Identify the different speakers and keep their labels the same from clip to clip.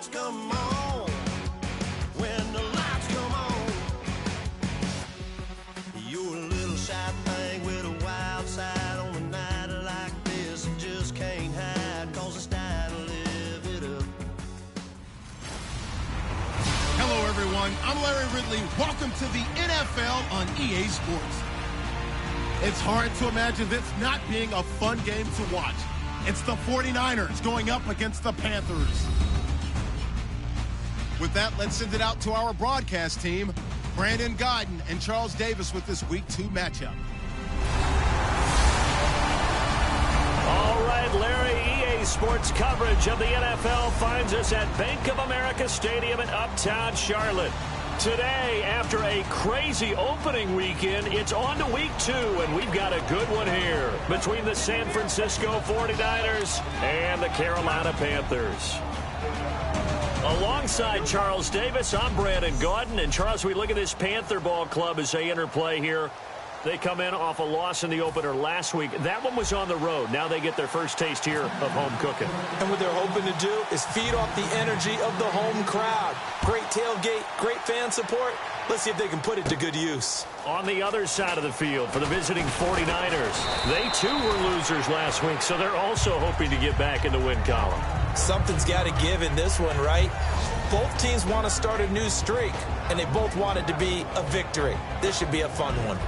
Speaker 1: lights come on, when the lights come on, you're a little shy thing with a wild side on a night like this. You just can't hide, cause it's time to live it up.
Speaker 2: Hello, everyone. I'm Larry Ridley. Welcome to the NFL on EA Sports. It's hard to imagine this not being a fun game to watch. It's the 49ers going up against the Panthers. With that, let's send it out to our broadcast team, Brandon Godden and Charles Davis with this Week 2 matchup.
Speaker 3: All right, Larry, EA Sports coverage of the NFL finds us at Bank of America Stadium in Uptown Charlotte. Today, after a crazy opening weekend, it's on to Week 2, and we've got a good one here between the San Francisco 49ers and the Carolina Panthers. Alongside Charles Davis, I'm Brandon Gaudin. And Charles, we look at this Panther ball club as they interplay here. They come in off a loss in the opener last week. That one was on the road. Now they get their first taste here of home cooking.
Speaker 4: And what they're hoping to do is feed off the energy of the home crowd. Great tailgate, great fan support. Let's see if they can put it to good use.
Speaker 3: On the other side of the field for the visiting 49ers, they too were losers last week, so they're also hoping to get back in the win column.
Speaker 4: Something's got to give in this one, right? Both teams want to start a new streak, and they both want it to be a victory. This should be a fun one.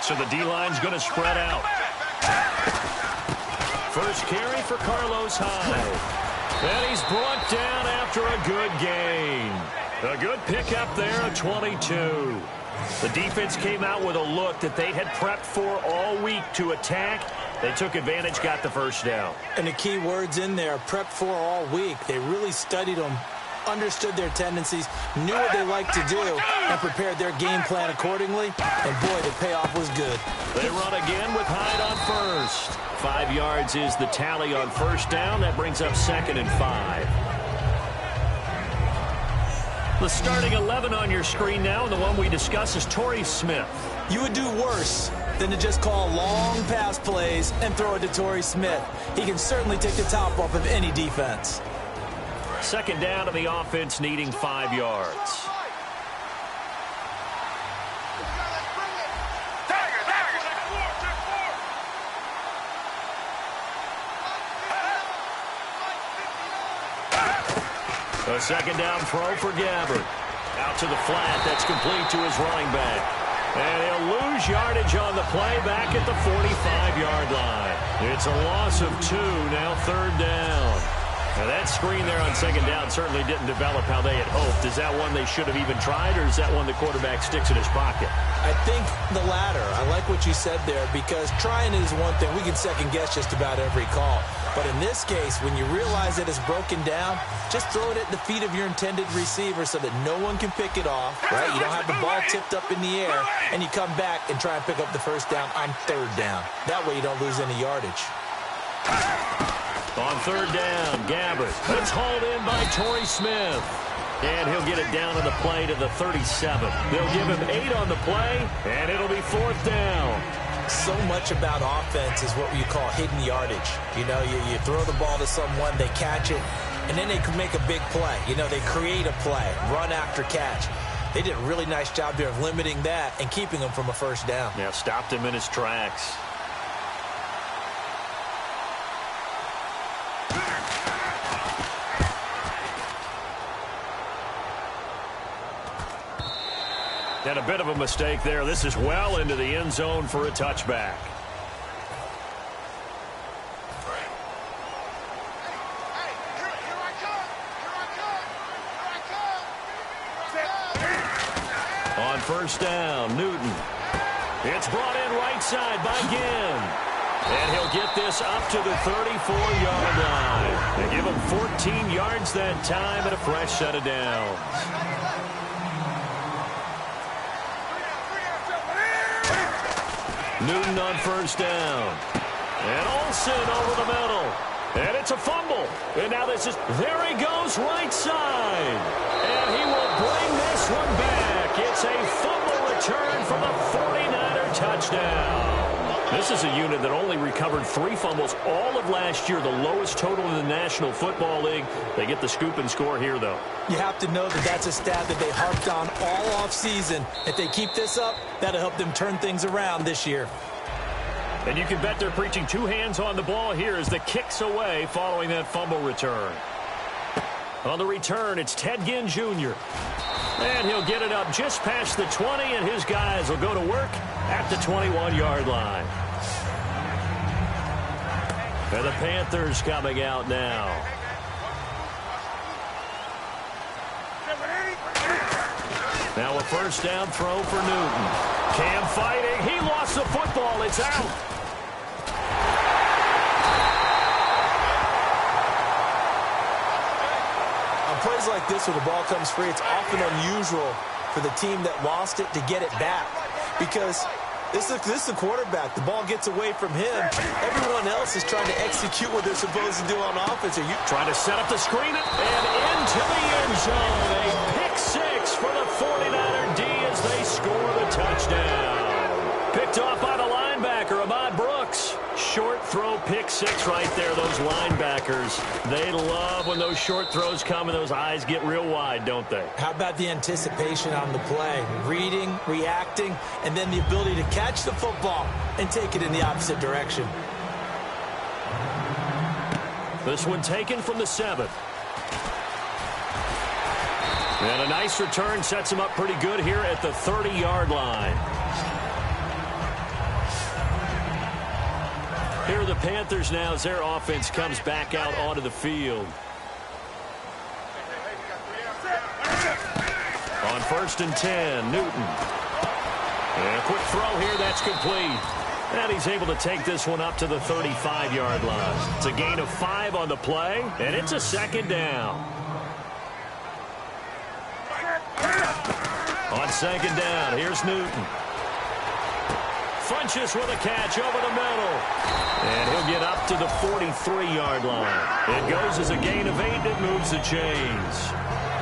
Speaker 3: So the D-line's going to spread out. First carry for Carlos Hyde. And he's brought down after a good gain. A good pickup there, a 22. The defense came out with a look that they had prepped for all week to attack. They took advantage, got the first down.
Speaker 4: And the key words in there, prepped for all week. They really studied them, understood their tendencies, knew what they liked to do, and prepared their game plan accordingly. And boy, the payoff was good.
Speaker 3: They run again with Hyde on first. 5 yards is the tally on first down. That brings up 2nd and 5. The starting 11 on your screen now, and the one we discuss is Torrey Smith.
Speaker 4: You would do worse than to just call long pass plays and throw it to Torrey Smith. He can certainly take the top off of any defense.
Speaker 3: Second down to the offense, needing 5 yards. A second down throw for Gabbard. Out to the flat. That's complete to his running back. And he'll lose yardage on the play back at the 45-yard line. It's a loss of 2, now 3rd down. Now that screen there on second down certainly didn't develop how they had hoped. Is that one they should have even tried, or is that one the quarterback sticks in his pocket?
Speaker 4: I think the latter. I like what you said there, because trying is one thing. We can second-guess just about every call. But in this case, when you realize that it's broken down, just throw it at the feet of your intended receiver so that no one can pick it off, right? You don't have the ball tipped up in the air, and you come back and try and pick up the first down on 3rd down. That way you don't lose any yardage.
Speaker 3: On 3rd down, Gabbard. It's hauled in by Torrey Smith. And he'll get it down on the play to the 37. They'll give him 8 on the play, and it'll be 4th down.
Speaker 4: So much about offense is what you call hidden yardage. You know, you throw the ball to someone, they catch it, and then they can make a big play. You know, they create a play, run after catch. They did a really nice job there of limiting that and keeping him from a first down.
Speaker 3: Yeah, stopped him in his tracks. And a bit of a mistake there. This is well into the end zone for a touchback. On first down, Newton. It's brought in right side by Ginn. And he'll get this up to the 34-yard line. They give him 14 yards that time and a fresh set of downs. Newton on first down. And Olsen over the middle. And it's a fumble. And now this is, there he goes, right side. And he will bring this one back. It's a fumble return for the 49er touchdown. This is a unit that only recovered 3 fumbles all of last year, the lowest total in the National Football League. They get the scoop and score here, though.
Speaker 4: You have to know that that's a stat that they harped on all offseason. If they keep this up, that'll help them turn things around this year.
Speaker 3: And you can bet they're preaching 2 hands on the ball here as the kick's away following that fumble return. On the return, it's Ted Ginn Jr. And he'll get it up just past the 20, and his guys will go to work at the 21-yard line. And the Panthers coming out now. Now a first down throw for Newton. Cam fighting. He lost the football. It's out.
Speaker 4: On plays like this where the ball comes free, it's often unusual for the team that lost it to get it back. Because this is the quarterback. The ball gets away from him. Everyone else is trying to execute what they're supposed to do on offense. Are you
Speaker 3: trying to set up the screen and into the end zone? A pick 6 for the 49er D as they score the touchdown. Picked off by the linebacker, Ahmad Brooks. Short throw, pick 6 right there. Those linebackers, they love when those short throws come and those eyes get real wide, don't they?
Speaker 4: How about the anticipation on the play? Reading, reacting, and then the ability to catch the football and take it in the opposite direction.
Speaker 3: This one taken from the 7th. And a nice return sets him up pretty good here at the 30-yard line. Here are the Panthers now as their offense comes back out onto the field. On first and 10, Newton. And a quick throw here, that's complete. And he's able to take this one up to the 35-yard line. It's a gain of 5 on the play, and it's a second down. On second down, here's Newton. Funches with a catch over the middle. And he'll get up to the 43-yard line. It goes as a gain of 8. It moves the chains.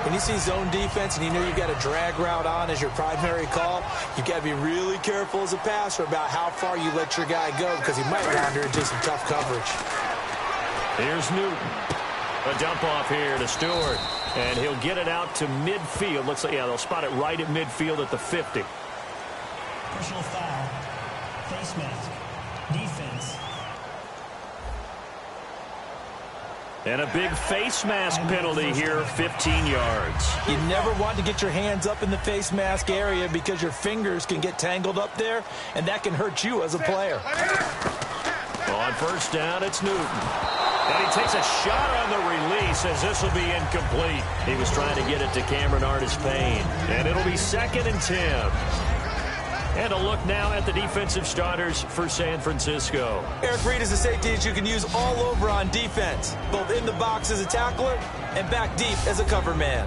Speaker 4: When you see zone defense and you know you've got a drag route on as your primary call, you've got to be really careful as a passer about how far you let your guy go because he might wander into some tough coverage.
Speaker 3: Here's Newton. A dump off here to Stewart. And he'll get it out to midfield. Looks like, yeah, they'll spot it right at midfield at the 50.
Speaker 5: Personal foul. Face mask. Defense.
Speaker 3: And a big face mask penalty here, 15 yards.
Speaker 4: You never want to get your hands up in the face mask area because your fingers can get tangled up there, and that can hurt you as a player.
Speaker 3: On first down, it's Newton. And he takes a shot on the release as this will be incomplete. He was trying to get it to Cameron Artis-Payne. And it'll be 2nd and 10. And a look now at the defensive starters for San Francisco.
Speaker 4: Eric Reid is a safety that you can use all over on defense, both in the box as a tackler and back deep as a cover man.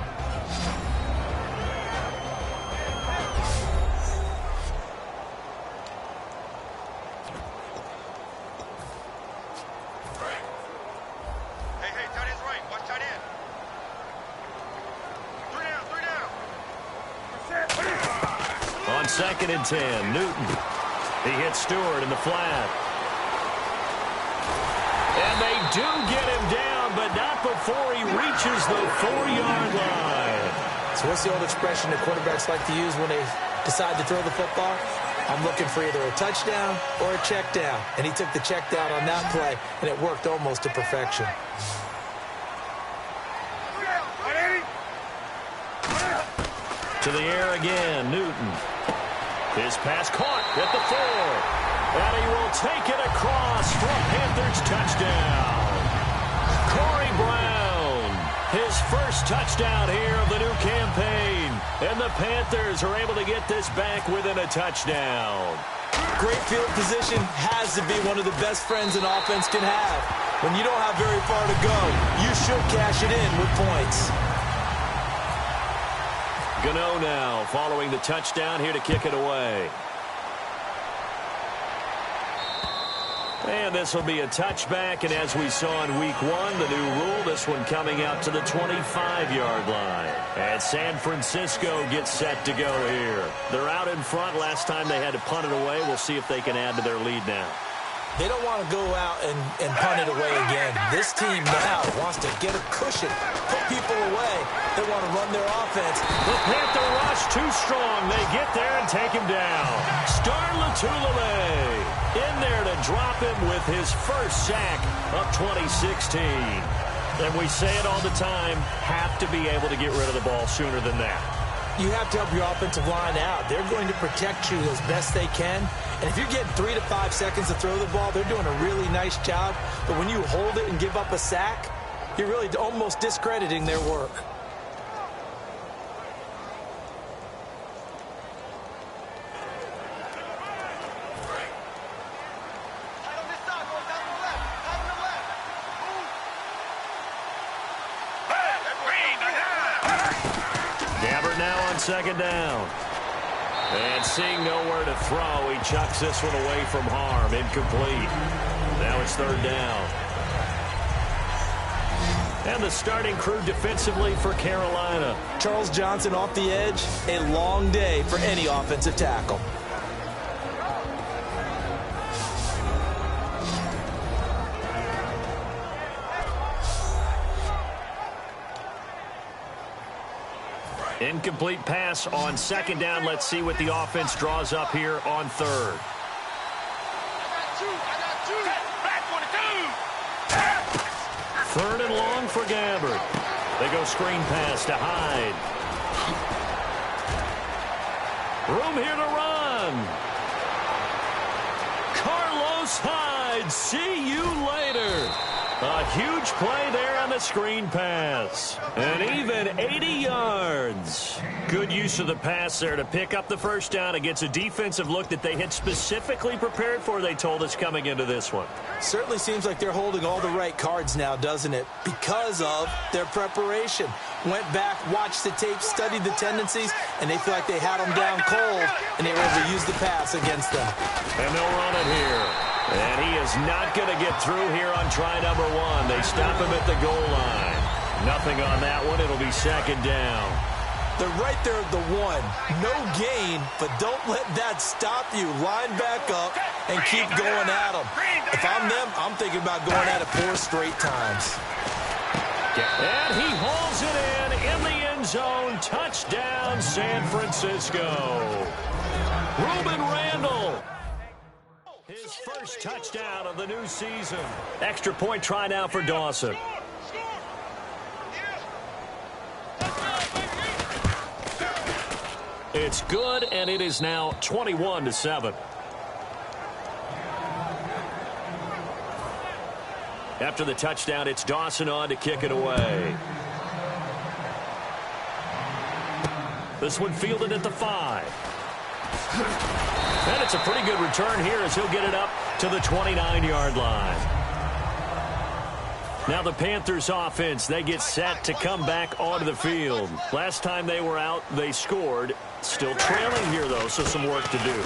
Speaker 6: Hey, tight end's right. Watch tight end. 3 down.
Speaker 3: On 2nd and 10, Newton. He hits Stewart in the flat. And they do get him down, but not before he reaches the 4-yard line.
Speaker 4: So what's the old expression that quarterbacks like to use when they decide to throw the football? I'm looking for either a touchdown or a check down. And he took the check down on that play, and it worked almost to perfection.
Speaker 3: To the air again, Newton. His pass caught at the 4. And he will take it across for a Panthers touchdown. Corey Brown, his first touchdown here of the new campaign. And the Panthers are able to get this back within a touchdown.
Speaker 4: Great field position has to be one of the best friends an offense can have. When you don't have very far to go, you should cash it in with points.
Speaker 3: Gano now following the touchdown here to kick it away. And this will be a touchback, and as we saw in week 1, the new rule, this one coming out to the 25-yard line. And San Francisco gets set to go here. They're out in front. Last time they had to punt it away. We'll see if they can add to their lead now.
Speaker 4: They don't want to go out and punt it away again. This team now wants to get a cushion, put people away. They want to run their offense.
Speaker 3: The Panther rush too strong. They get there and take him down. Star Lotulelei in there to drop him with his first sack of 2016. And we say it all the time, have to be able to get rid of the ball sooner than that.
Speaker 4: You have to help your offensive line out. They're going to protect you as best they can. And if you're getting 3 to 5 seconds to throw the ball, they're doing a really nice job. But when you hold it and give up a sack, you're really almost discrediting their work.
Speaker 3: Gabbert now on second down. And seeing nowhere to throw, he chucks this one away from harm. Incomplete. Now it's third down. And the starting crew defensively for Carolina.
Speaker 4: Charles Johnson off the edge. A long day for any offensive tackle.
Speaker 3: Incomplete pass on second down. Let's see what the offense draws up here on third. Third and long for Gabbert. They go screen pass to Hyde. Room here to run. Carlos Hyde, see you later. A huge play there on the screen pass. And even 80 yards. Good use of the pass there to pick up the first down against a defensive look that they had specifically prepared for, they told us, coming into this one.
Speaker 4: Certainly seems like they're holding all the right cards now, doesn't it? Because of their preparation. Went back, watched the tape, studied the tendencies, and they feel like they had them down cold, and they were able to use the pass against them.
Speaker 3: And they'll run it here. And he is not going to get through here on try number 1. They stop him at the goal line. Nothing on that one. It'll be second down.
Speaker 4: They're right there at the 1. No gain, but don't let that stop you. Line back up and keep going at them. If I'm them, I'm thinking about going at it 4 straight times.
Speaker 3: And he hauls it in the end zone. Touchdown, San Francisco. Ruben Randall. His first touchdown of the new season. Extra point try now for Dawson. It's good, and it is now 21-7. After the touchdown, it's Dawson on to kick it away. This one fielded at the 5. And it's a pretty good return here as he'll get it up to the 29-yard line. Now the Panthers offense, they get set to come back onto the field. Last time they were out, they scored. Still trailing here, though, so some work to do.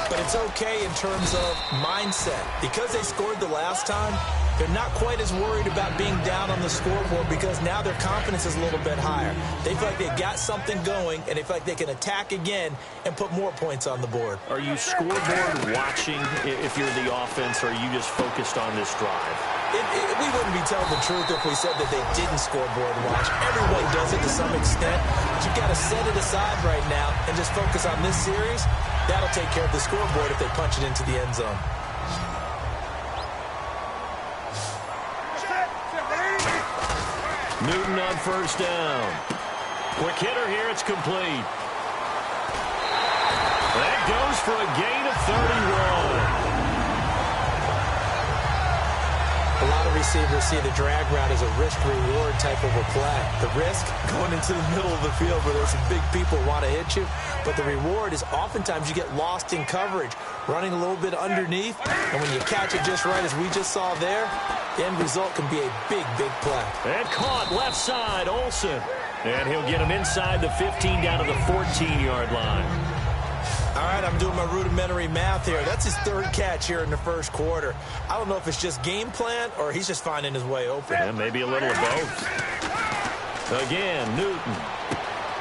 Speaker 4: But it's okay in terms of mindset. Because they scored the last time, they're not quite as worried about being down on the scoreboard because now their confidence is a little bit higher. They feel like they've got something going, and they feel like they can attack again and put more points on the board.
Speaker 3: Are you scoreboard watching if you're the offense, or are you just focused on this drive?
Speaker 4: We wouldn't be telling the truth if we said that they didn't scoreboard watch. Everyone does it to some extent. But you've got to set it aside right now and just focus on this series. That'll take care of the scoreboard if they punch it into the end zone.
Speaker 3: Newton on first down. Quick hitter here, it's complete. for a gain of 31.
Speaker 4: A lot of receivers see the drag route as a risk-reward type of a play. The risk, going into the middle of the field where there's some big people who want to hit you. But the reward is oftentimes you get lost in coverage, running a little bit underneath. And when you catch it just right, as we just saw there, the end result can be a big, big play.
Speaker 3: And caught left side, Olsen. And he'll get him inside the 15 down to the 14-yard line.
Speaker 4: All right, I'm doing my rudimentary math here. That's his third catch here in the first quarter. I don't know if it's just game plan or he's just finding his way open.
Speaker 3: And maybe a little of both. Again, Newton.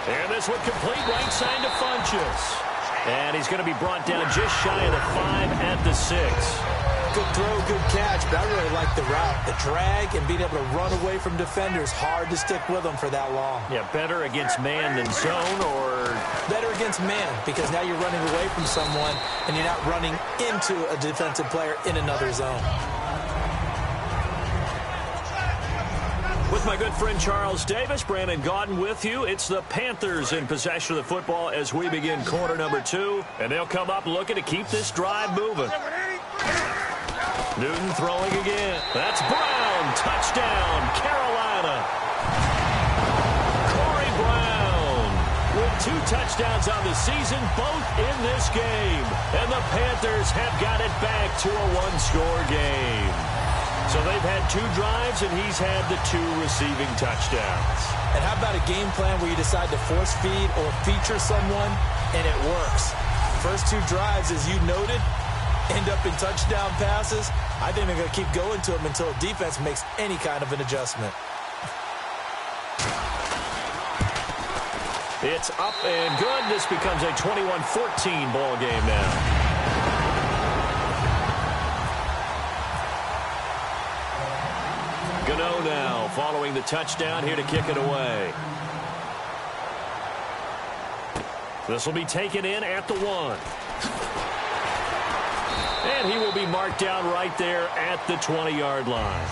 Speaker 3: And this one complete right side to Funchess. And he's going to be brought down just shy of the 5 at the 6.
Speaker 4: Good throw, good catch, but I really like the route. The drag and being able to run away from defenders, hard to stick with them for that long.
Speaker 3: Yeah, better against man than zone, or?
Speaker 4: Better against man, because now you're running away from someone and you're not running into a defensive player in another zone.
Speaker 3: With my good friend Charles Davis, Brandon Gaudin with you. It's the Panthers in possession of the football as we begin quarter number 2. And they'll come up looking to keep this drive moving. Newton throwing again. That's Brown. Touchdown, Carolina. Corey Brown with 2 touchdowns on the season, both in this game. And the Panthers have got it back to a 1-score game. So they've had 2 drives, and he's had the 2 receiving touchdowns.
Speaker 4: And how about a game plan where you decide to force feed or feature someone, and it works? First 2 drives, as you noted, end up in touchdown passes. I think they're going to keep going to them until defense makes any kind of an adjustment.
Speaker 3: It's up and good. This becomes a 21-14 ball game now. Gano now following the touchdown here to kick it away. This will be taken in at the 1. And he will be marked down right there at the 20-yard line.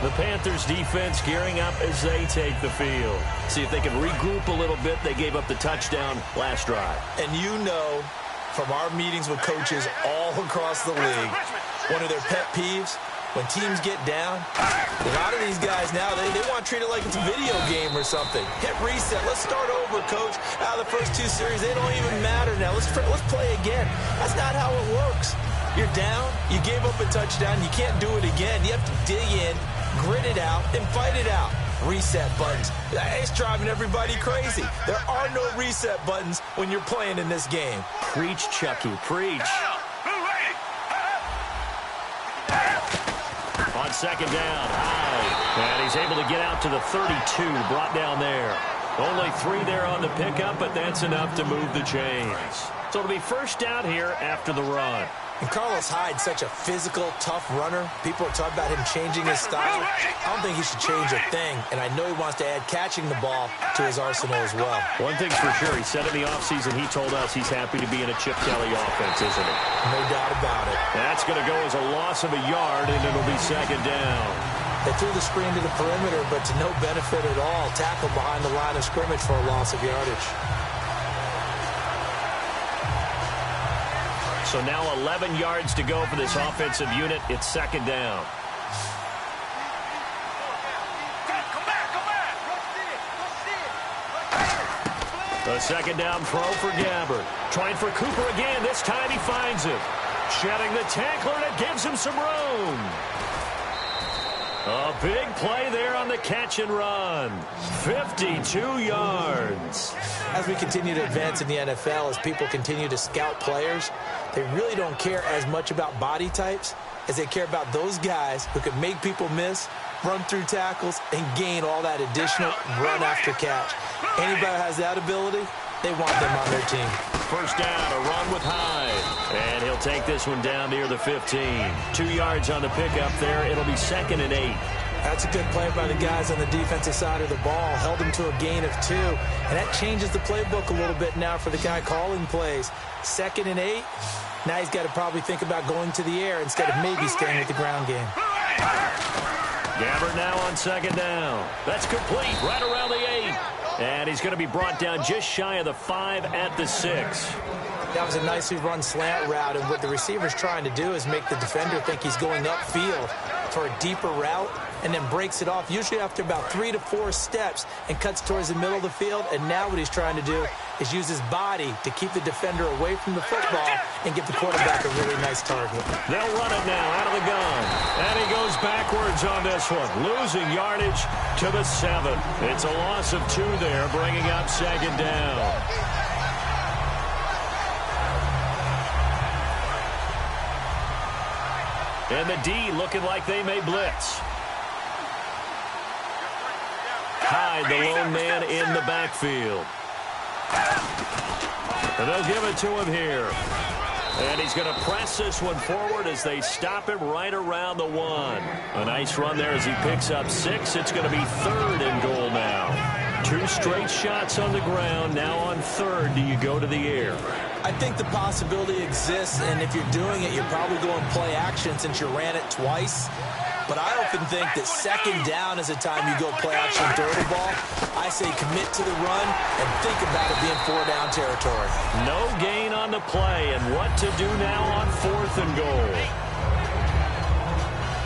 Speaker 3: The Panthers defense gearing up as they take the field. See if they can regroup a little bit. They gave up the touchdown last drive.
Speaker 4: And you know from our meetings with coaches all across the league, one of their pet peeves, when teams get down, a lot of these guys now, they want to treat it like it's a video game or something. Hit reset. Let's start over, coach. Out of the first 2 series, they don't even matter now. Let's play again. That's not how it works. You're down. You gave up a touchdown. You can't do it again. You have to dig in, grit it out, and fight it out. Reset buttons. It's driving everybody crazy. There are no reset buttons when you're playing in this game.
Speaker 3: Preach, Chucky. Preach. On second down, high. And he's able to get out to the 32, brought down there. Only 3 there on the pickup, but that's enough to move the chains. So it'll be first down here after the run.
Speaker 4: And Carlos Hyde's such a physical, tough runner. People are talking about him changing his style. I don't think he should change a thing, and I know he wants to add catching the ball to his arsenal as well.
Speaker 3: One thing's for sure, he said in the offseason he told us he's happy to be in a Chip Kelly offense, isn't he?
Speaker 4: No doubt about it.
Speaker 3: That's going to go as a loss of a yard, and it'll be second down.
Speaker 4: They threw the screen to the perimeter, but to no benefit at all. Tackled behind the line of scrimmage for a loss of yardage.
Speaker 3: So now 11 yards to go for this offensive unit. It's second down. The second down throw for Gabbert. Trying for Cooper again. This time he finds him. Shedding the tackler, and it gives him some room. A big play there on the catch and run. 52 yards.
Speaker 4: As we continue to advance in the NFL, as people continue to scout players, they really don't care as much about body types as they care about those guys who can make people miss, run through tackles, and gain all that additional run after catch. Anybody who has that ability, they want them on their team.
Speaker 3: First down, a run with Hyde. And he'll take this one down near the 15. 2 yards on the pickup there. It'll be second and 8.
Speaker 4: That's a good play by the guys on the defensive side of the ball. Held them to a gain of 2. And that changes the playbook a little bit now for the guy calling plays. Second and 8. Now he's got to probably think about going to the air instead of maybe staying with the ground game.
Speaker 3: Gabbert now on second down. That's complete right around the 8. And he's going to be brought down just shy of the 5 at the 6.
Speaker 4: That was a nicely run slant route, and what the receiver's trying to do is make the defender think he's going upfield for a deeper route, and then breaks it off, usually after about 3 to 4 steps, and cuts towards the middle of the field. And now what he's trying to do is use his body to keep the defender away from the football and give the quarterback a really nice target.
Speaker 3: They'll run it now out of the gun. And he goes backwards on this one, losing yardage to the 7. It's a loss of 2 there, bringing up 2nd down. And the D looking like they may blitz. Hyde, the lone man in the backfield. And they'll give it to him here. And he's going to press this one forward as they stop him right around the 1. A nice run there as he picks up 6. It's going to be 3rd and goal now. 2 straight shots on the ground. Now on 3rd, do you go to the air?
Speaker 4: I think the possibility exists, and if you're doing it, you're probably going play action since you ran it twice. But I often think that 2nd down is a time you go play action throw the ball. I say commit to the run and think about it being 4-down territory.
Speaker 3: No gain on the play, and what to do now on 4th and goal.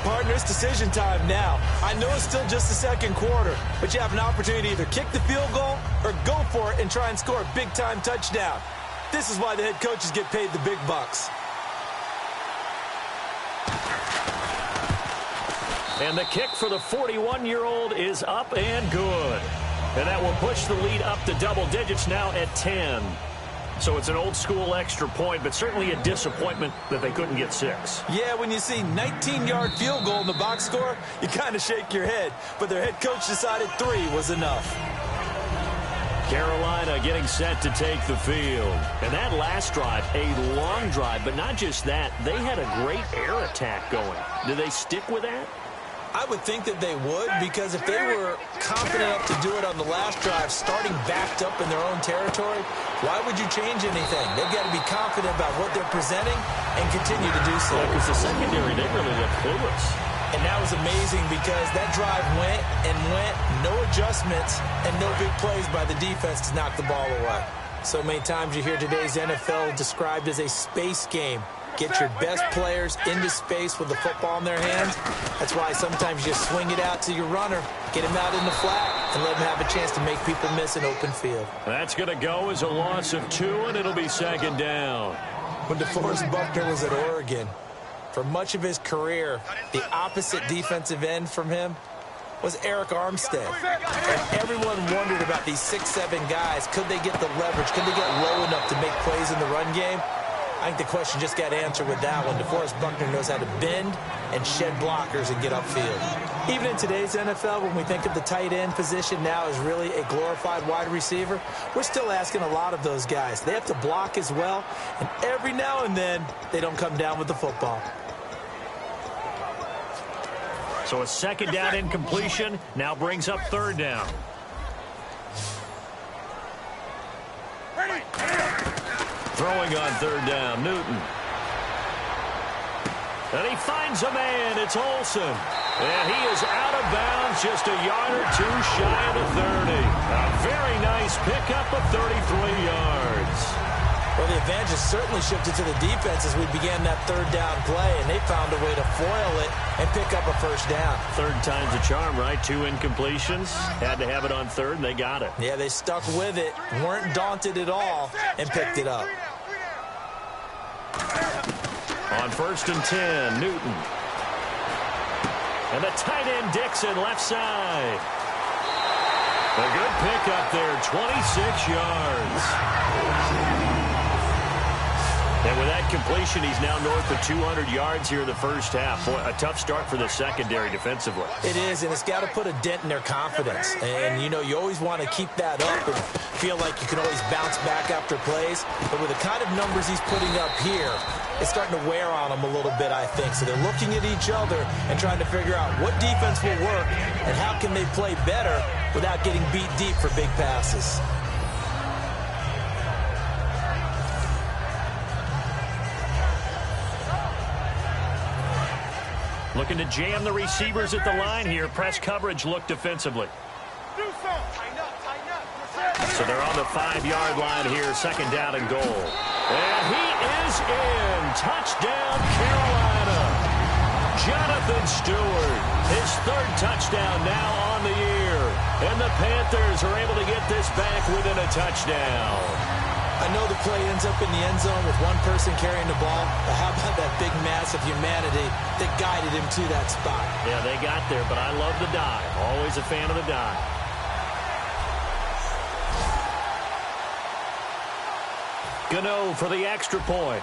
Speaker 4: Partner, it's decision time now. I know it's still just the 2nd quarter, but you have an opportunity to either kick the field goal or go for it and try and score a big-time touchdown. This is why the head coaches get paid the big bucks.
Speaker 3: And the kick for the 41-year-old is up and good. And that will push the lead up to double digits now at 10. So it's an old-school extra point, but certainly a disappointment that they couldn't get 6.
Speaker 4: Yeah, when you see 19-yard field goal in the box score, you kind of shake your head. But their head coach decided 3 was enough.
Speaker 3: Carolina getting set to take the field. And that last drive, a long drive, but not just that. They had a great air attack going. Do they stick with that?
Speaker 4: I would think that they would, because if they were confident enough to do it on the last drive, starting backed up in their own territory, why would you change anything? They've got to be confident about what they're presenting and continue to do so.
Speaker 3: Because the secondary, they really look clueless.
Speaker 4: And that was amazing because that drive went and went, no adjustments, and no big plays by the defense to knock the ball away. So many times you hear today's NFL described as a space game. Get your best players into space with the football in their hands. That's why sometimes you just swing it out to your runner, get him out in the flat, and let him have a chance to make people miss an open field.
Speaker 3: That's going to go as a loss of 2, and it'll be 2nd down.
Speaker 4: When DeForest Buckner was at Oregon, for much of his career, the opposite defensive end from him was Eric Armstead. And everyone wondered about these 6'7" guys. Could they get the leverage? Could they get low enough to make plays in the run game? I think the question just got answered with that one. DeForest Buckner knows how to bend and shed blockers and get upfield. Even in today's NFL, when we think of the tight end position now as really a glorified wide receiver, we're still asking a lot of those guys. They have to block as well, and every now and then, they don't come down with the football.
Speaker 3: So a 2nd down incompletion now brings up 3rd down. Throwing on 3rd down, Newton. And he finds a man. It's Olsen. And he is out of bounds, just a yard or 2 shy of the 30. A very nice pickup of 33 yards.
Speaker 4: Well, the advantage has certainly shifted to the defense as we began that 3rd down play, and they found a way to foil it and pick up a 1st down.
Speaker 3: 3rd time's a charm, right? 2 incompletions. Had to have it on 3rd, and they got it.
Speaker 4: Yeah, they stuck with it, weren't daunted at all, and picked it up.
Speaker 3: On 1st and 10, Newton. And the tight end, Dixon, left side. A good pickup there, 26 yards. And with that completion, he's now north of 200 yards here in the first half. Boy, a tough start for the secondary defensively.
Speaker 4: It is, and it's got to put a dent in their confidence. And, you know, you always want to keep that up and feel like you can always bounce back after plays. But with the kind of numbers he's putting up here, it's starting to wear on them a little bit, I think. So they're looking at each other and trying to figure out what defense will work and how can they play better without getting beat deep for big passes.
Speaker 3: Looking to jam the receivers at the line here. Press coverage look defensively.
Speaker 6: Do something. Tighten up, tighten up.
Speaker 3: So they're on the 5-yard line here, second down and goal. And he is in. Touchdown, Carolina. Jonathan Stewart, his third touchdown now on the year. And the Panthers are able to get this back within a touchdown.
Speaker 4: I know the play ends up in the end zone with one person carrying the ball, but how about that big mass of humanity that guided him to that spot?
Speaker 3: Yeah, they got there, but I love the dive. Always a fan of the dive. Gano for the extra point.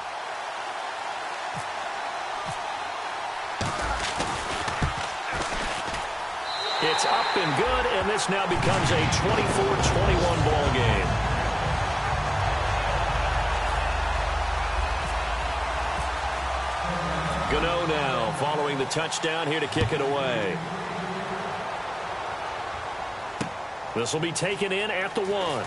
Speaker 3: It's up and good, and this now becomes a 24-21 ball game. Gano now following the touchdown here to kick it away. This will be taken in at the 1.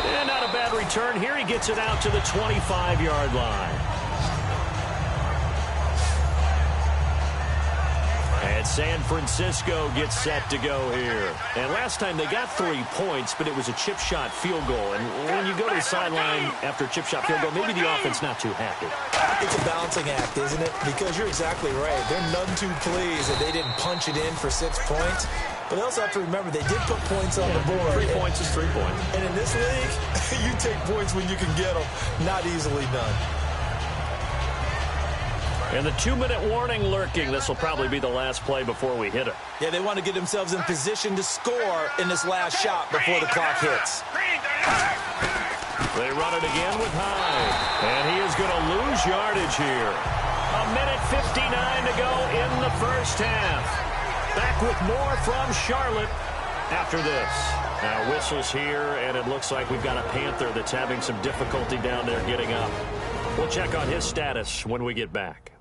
Speaker 3: And not a bad return here. He gets it out to the 25-yard line. And San Francisco gets set to go here. And last time they got 3 points, but it was a chip shot field goal. And when you go to the sideline after a chip shot field goal, maybe the offense not too happy.
Speaker 4: It's a balancing act, isn't it? Because you're exactly right. They're none too pleased that they didn't punch it in for 6 points. But they also have to remember they did put points on the board.
Speaker 3: 3 points is 3 points.
Speaker 4: And in this league, you take points when you can get them. Not easily done.
Speaker 3: And the 2-minute warning lurking. This will probably be the last play before we hit it.
Speaker 4: Yeah, they want to get themselves in position to score in this last shot before the clock hits.
Speaker 3: They run it again with Hyde. And he is going to lose yardage here. 1:59 to go in the first half. Back with more from Charlotte after this. Now whistles here, and it looks like we've got a Panther that's having some difficulty down there getting up. We'll check on his status when we get back.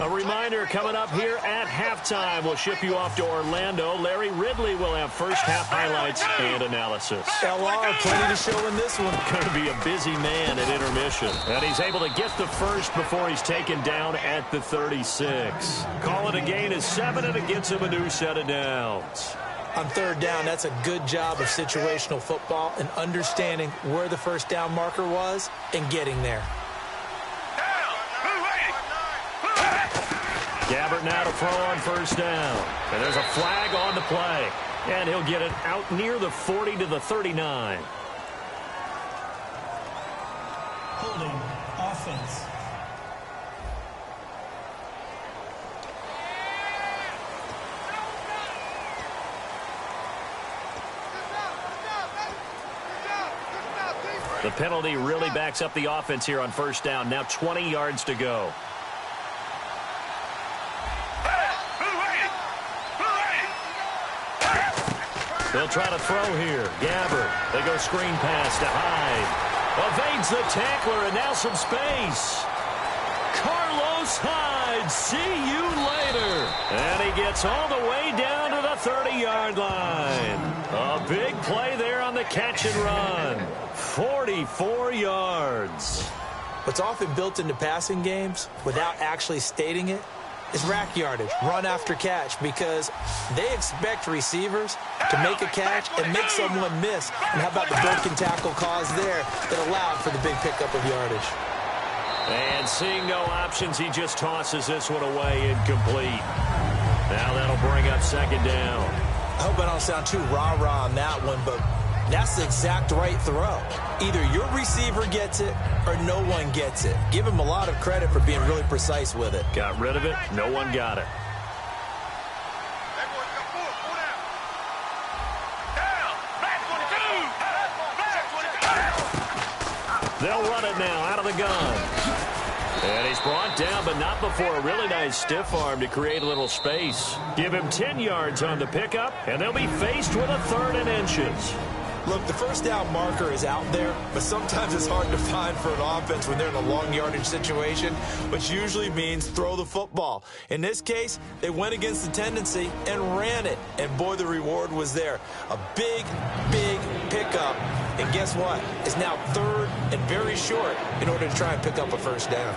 Speaker 3: A reminder, coming up here at halftime, we'll ship you off to Orlando. Larry Ridley will have first half highlights and analysis.
Speaker 4: LR, plenty to show in this one.
Speaker 3: Going to be a busy man at intermission. And he's able to get the first before he's taken down at the 36. Call it a gain of 7, and it gets him a new set of downs.
Speaker 4: On third down, that's a good job of situational football and understanding where the first down marker was and getting there.
Speaker 3: Gabbert now to throw on first down. And there's a flag on the play. And he'll get it out near the 40 to the 39.
Speaker 5: Holding offense.
Speaker 3: The penalty really backs up the offense here on first down. Now 20 yards to go. They'll try to throw here. Gabbert. They go screen pass to Hyde. Evades the tackler, and now some space. Carlos Hyde, see you later. And he gets all the way down to the 30-yard line. A big play there on the catch and run. 44 yards.
Speaker 4: What's often built into passing games without actually stating it is rack yardage, run after catch, because they expect receivers to make a catch and make someone miss. And how about the broken tackle cause there that allowed for the big pickup of yardage?
Speaker 3: And seeing no options, he just tosses this one away incomplete. Now that'll bring up second down.
Speaker 4: I hope I don't sound too rah-rah on that one, but that's the exact right throw. Either your receiver gets it or no one gets it. Give him a lot of credit for being really precise with it.
Speaker 3: Got rid of it. No one got it. They'll run it now out of the gun. And he's brought down, but not before a really nice stiff arm to create a little space. Give him 10 yards on the pickup, and they'll be faced with a 3rd and inches.
Speaker 4: Look, the first down marker is out there, but sometimes it's hard to find for an offense when they're in a long yardage situation, which usually means throw the football. In this case, they went against the tendency and ran it, and boy, the reward was there. A big, big pickup And guess what? It's now 3rd and very short in order to try and pick up a first down.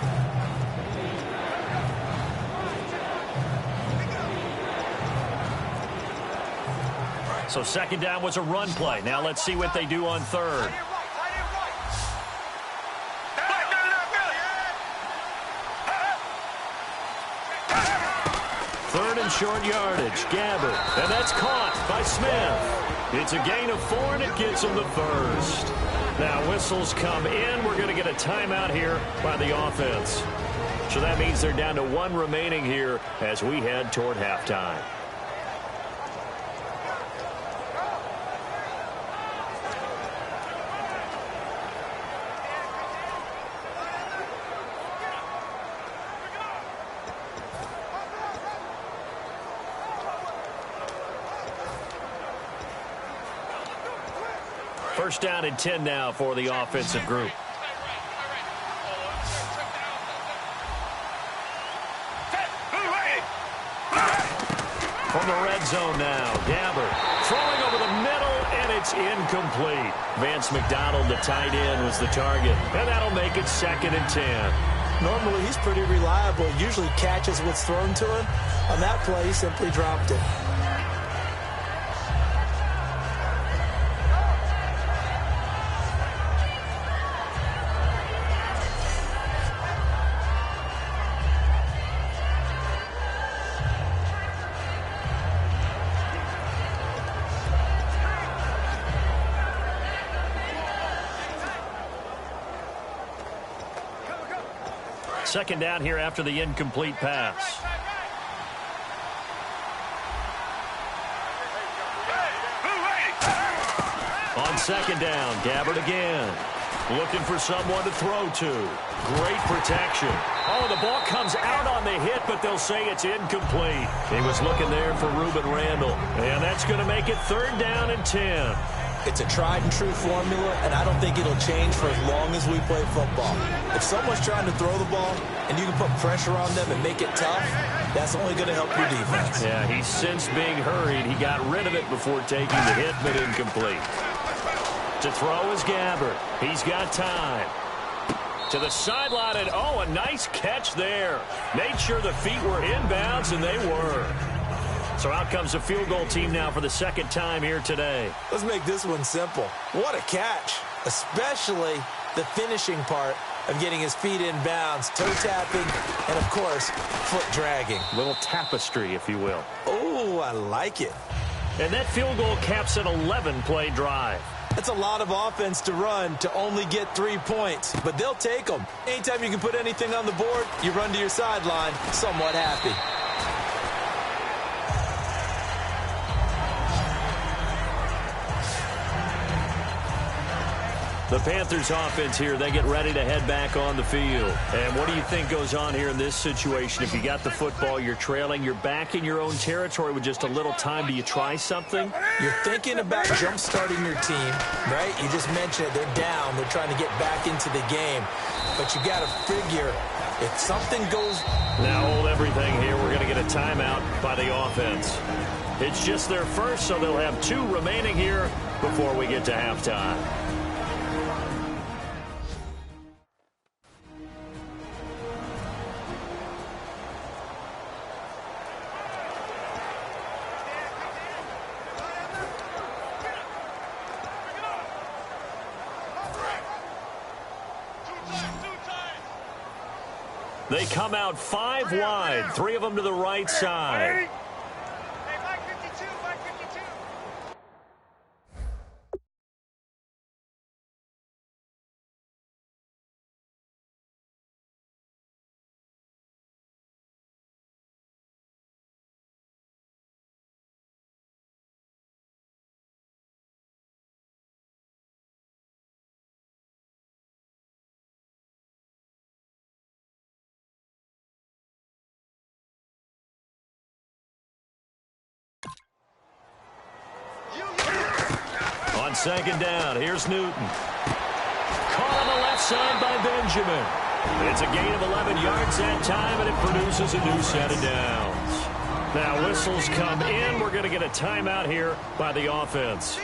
Speaker 3: So 2nd down was a run play. Now let's see what they do on 3rd. Third and short yardage. Gabbert. And that's caught by Smith. It's a gain of 4, and it gets him the first. Now whistles come in. We're going to get a timeout here by the offense. So that means they're down to 1 remaining here as we head toward halftime. First down and 10 now for the offensive group. From the red zone now, Gabbert throwing over the middle, and it's incomplete. Vance McDonald, the tight end, was the target, and that'll make it 2nd and 10.
Speaker 4: Normally, he's pretty reliable. Usually catches what's thrown to him. On that play, he simply dropped it.
Speaker 3: Second down here after the incomplete pass. On 2nd down, Gabbert again. Looking for someone to throw to. Great protection. Oh, the ball comes out on the hit, but they'll say it's incomplete. He was looking there for Ruben Randall. And that's going to make it 3rd down and 10.
Speaker 4: It's a tried-and-true formula, and I don't think it'll change for as long as we play football. If someone's trying to throw the ball and you can put pressure on them and make it tough, that's only going to help your defense.
Speaker 3: Yeah, he's since being hurried. He got rid of it before taking the hit, but incomplete. To throw is Gabbert. He's got time. To the sideline, and oh, a nice catch there. Made sure the feet were inbounds, and they were. So out comes the field goal team now for the 2nd time here today.
Speaker 4: Let's make this one simple. What a catch, especially the finishing part of getting his feet in bounds, toe tapping, and, of course, foot dragging.
Speaker 3: Little tapestry, if you will.
Speaker 4: Oh, I like it.
Speaker 3: And that field goal caps an 11-play drive.
Speaker 4: That's a lot of offense to run to only get 3 points, but they'll take them. Anytime you can put anything on the board, you run to your sideline somewhat happy.
Speaker 3: The Panthers offense here, they get ready to head back on the field. And what do you think goes on here in this situation? If you got the football, you're trailing, you're back in your own territory with just a little time. Do you try something?
Speaker 4: You're thinking about jump-starting your team, right? You just mentioned it. They're down. They're trying to get back into the game. But you got to figure if something goes...
Speaker 3: Now hold everything here. We're going to get a timeout by the offense. It's just their first, so they'll have 2 remaining here before we get to halftime. They come out 5 wide, 3 of them to the right side. On 2nd down, here's Newton. Caught on the left side by Benjamin. It's a gain of 11 yards that time, and it produces a new set of downs. Now whistles come in. We're going to get a timeout here by the offense.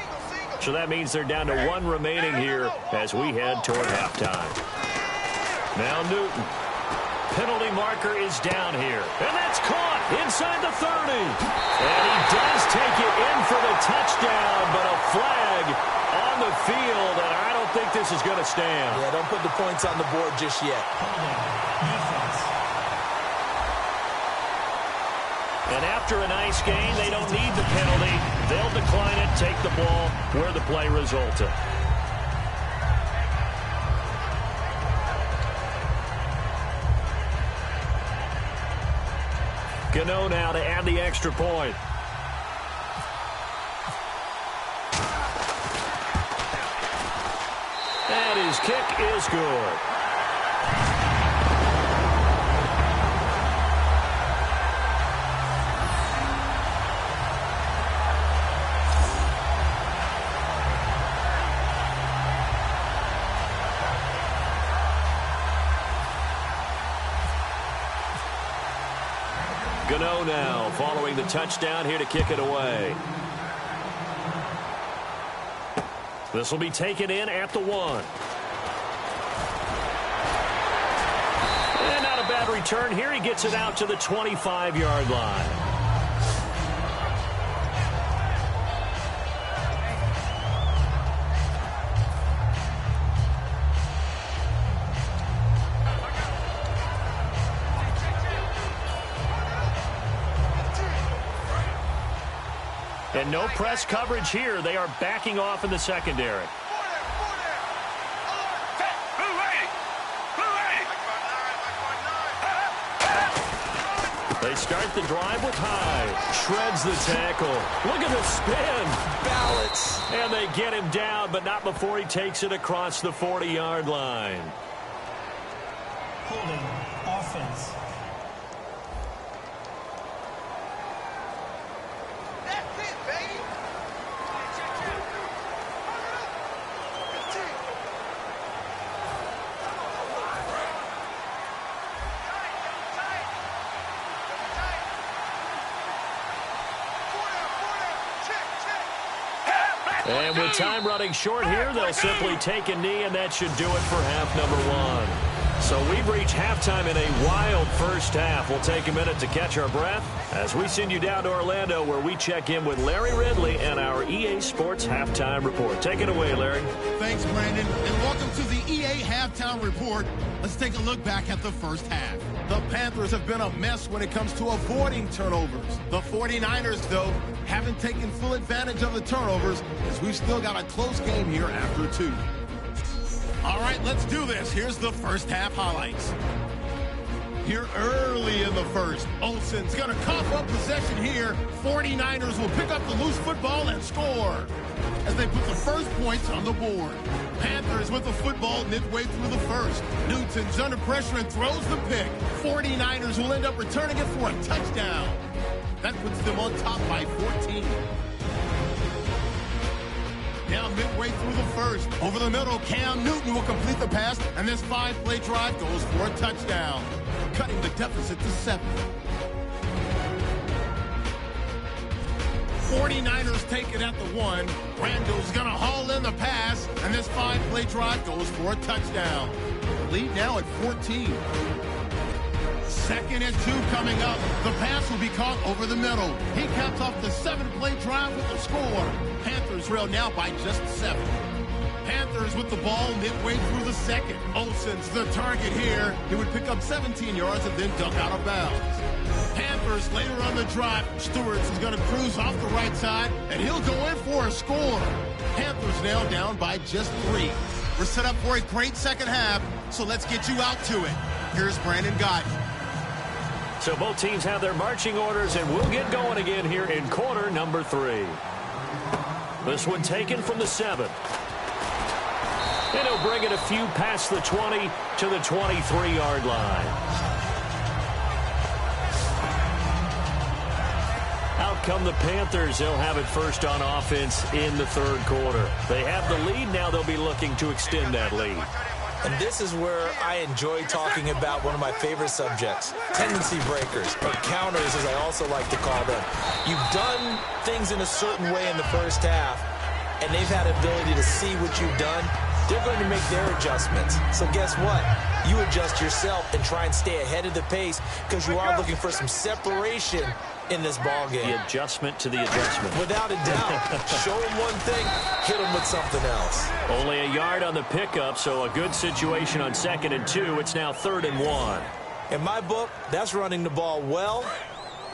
Speaker 3: So that means they're down to 1 remaining here as we head toward halftime. Now Newton. Penalty marker is down here. And that's caught inside the 30. And he does take it in for the touchdown, but a flag on the field, and I don't think this is going to stand.
Speaker 4: Yeah, don't put the points on the board just yet.
Speaker 5: Defense.
Speaker 3: And after a nice game, they don't need the penalty. They'll decline it, take the ball where the play resulted. Gano now to add the extra point. And his kick is good. Gano now following the touchdown here to kick it away. This will be taken in at the 1. And not a bad return here. He gets it out to the 25-yard line. And no press coverage here. They are backing off in the secondary. They start the drive with High. Shreds the tackle. Look at the spin.
Speaker 4: Balance.
Speaker 3: And they get him down, but not before he takes it across the 40-yard line.
Speaker 5: Holding offense.
Speaker 3: And with time running short here, they'll simply take a knee, and that should do it for half number 1. So we've reached halftime in a wild first half. We'll take a minute to catch our breath as we send you down to Orlando, where we check in with Larry Ridley and our EA Sports Halftime Report. Take it away, Larry.
Speaker 2: Thanks, Brandon, and welcome to the EA Halftime Report. Let's take a look back at the first half. The Panthers have been a mess when it comes to avoiding turnovers. The 49ers, though, haven't taken full advantage of the turnovers, as we've still got a close game here after 2. All right, let's do this. Here's the first half highlights. Here early in the first, Olsen's going to cough up possession here. 49ers will pick up the loose football and score as they put the first points on the board. Panthers with the football midway through the first. Newton's under pressure and throws the pick. 49ers will end up returning it for a touchdown. That puts them on top by 14. Now midway through the first, over the middle, Cam Newton will complete the pass, and this 5-play drive goes for a touchdown, cutting the deficit to 7. 49ers take it at the 1. Randall's going to haul in the pass, and this 5-play drive goes for a touchdown. Lead now at 14. 2nd and 2 coming up. The pass will be caught over the middle. He caps off the 7-play drive with a score. Panthers trail now by just 7. Panthers with the ball midway through the second. Olsen's the target here. He would pick up 17 yards and then duck out of bounds. Panthers later on the drive. Stewart's is going to cruise off the right side, and he'll go in for a score. Panthers now down by just 3. We're set up for a great second half, so let's get you out to it. Here's Brandon Guyton.
Speaker 3: So both teams have their marching orders, and we'll get going again here in quarter number 3. This one taken from the 7. And he'll bring it a few past the 20 to the 23-yard line. Out come the Panthers. They'll have it first on offense in the 3rd quarter. They have the lead. Now they'll be looking to extend that lead.
Speaker 4: And this is where I enjoy talking about one of my favorite subjects, tendency breakers, or counters as I also like to call them. You've done things in a certain way in the first half, and they've had the ability to see what you've done, they're going to make their adjustments. So guess what? You adjust yourself and try and stay ahead of the pace because you are looking for some separation in this ball game.
Speaker 3: The adjustment to the adjustment.
Speaker 4: Without a doubt. Show them one thing, hit them with something else.
Speaker 3: Only a yard on the pickup, so a good situation on 2nd and 2. It's now 3rd and 1.
Speaker 4: In my book, that's running the ball well,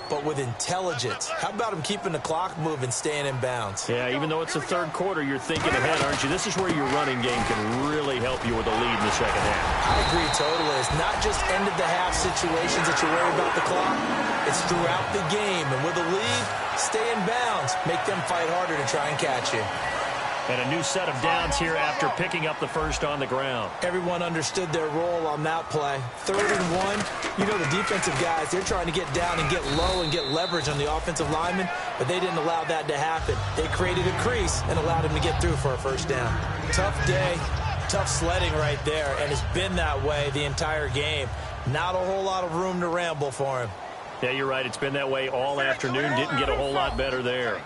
Speaker 4: but with intelligence. How about him keeping the clock moving, staying in bounds?
Speaker 3: Yeah, even though it's the 3rd quarter, you're thinking ahead, aren't you? This is where your running game can really help you with a lead in the 2nd half.
Speaker 4: I agree totally. It's not just end-of-the-half situations that you worry about the clock. It's throughout the game. And with a lead, stay in bounds. Make them fight harder to try and catch you.
Speaker 3: And a new set of downs here after picking up the first on the ground.
Speaker 4: Everyone understood their role on that play. 3rd and 1. You know the defensive guys, they're trying to get down and get low and get leverage on the offensive lineman, but they didn't allow that to happen. They created a crease and allowed him to get through for a first down. Tough day, tough sledding right there, and it's been that way the entire game. Not a whole lot of room to ramble for him.
Speaker 3: Yeah, you're right. It's been that way all afternoon. Didn't get a whole lot better there.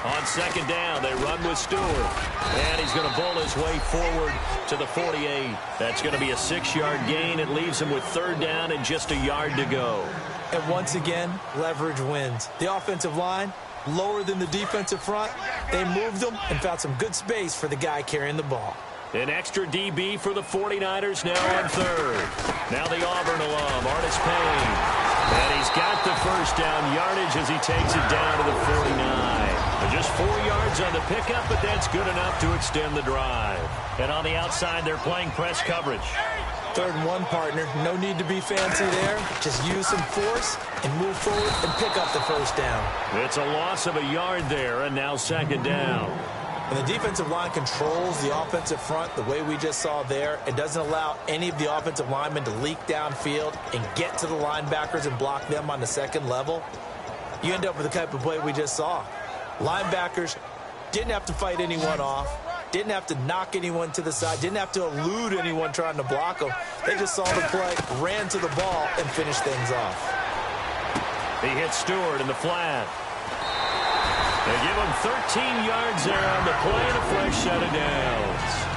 Speaker 3: On 2nd down, they run with Stewart. And he's going to bull his way forward to the 48. That's going to be a 6-yard gain. It leaves him with 3rd down and just a yard to go.
Speaker 4: And once again, leverage wins. The offensive line, lower than the defensive front. They moved them and found some good space for the guy carrying the ball.
Speaker 3: An extra DB for the 49ers now on 3rd. Now the Auburn alum, Artis Payne. And he's got the first down yardage as he takes it down to the 49. Just 4 yards on the pickup, but that's good enough to extend the drive. And on the outside, they're playing press coverage.
Speaker 4: 3rd and 1, partner. No need to be fancy there. Just use some force and move forward and pick up the first down.
Speaker 3: It's a loss of a yard there, and now 2nd down.
Speaker 4: And the defensive line controls the offensive front the way we just saw there. It doesn't allow any of the offensive linemen to leak downfield and get to the linebackers and block them on the 2nd level. You end up with the type of play we just saw. Linebackers didn't have to fight anyone off, didn't have to knock anyone to the side, didn't have to elude anyone trying to block them. They just saw the play, ran to the ball, and finished things off.
Speaker 3: He hits Stewart in the flat. They give him 13 yards there on the play and a fresh set of downs.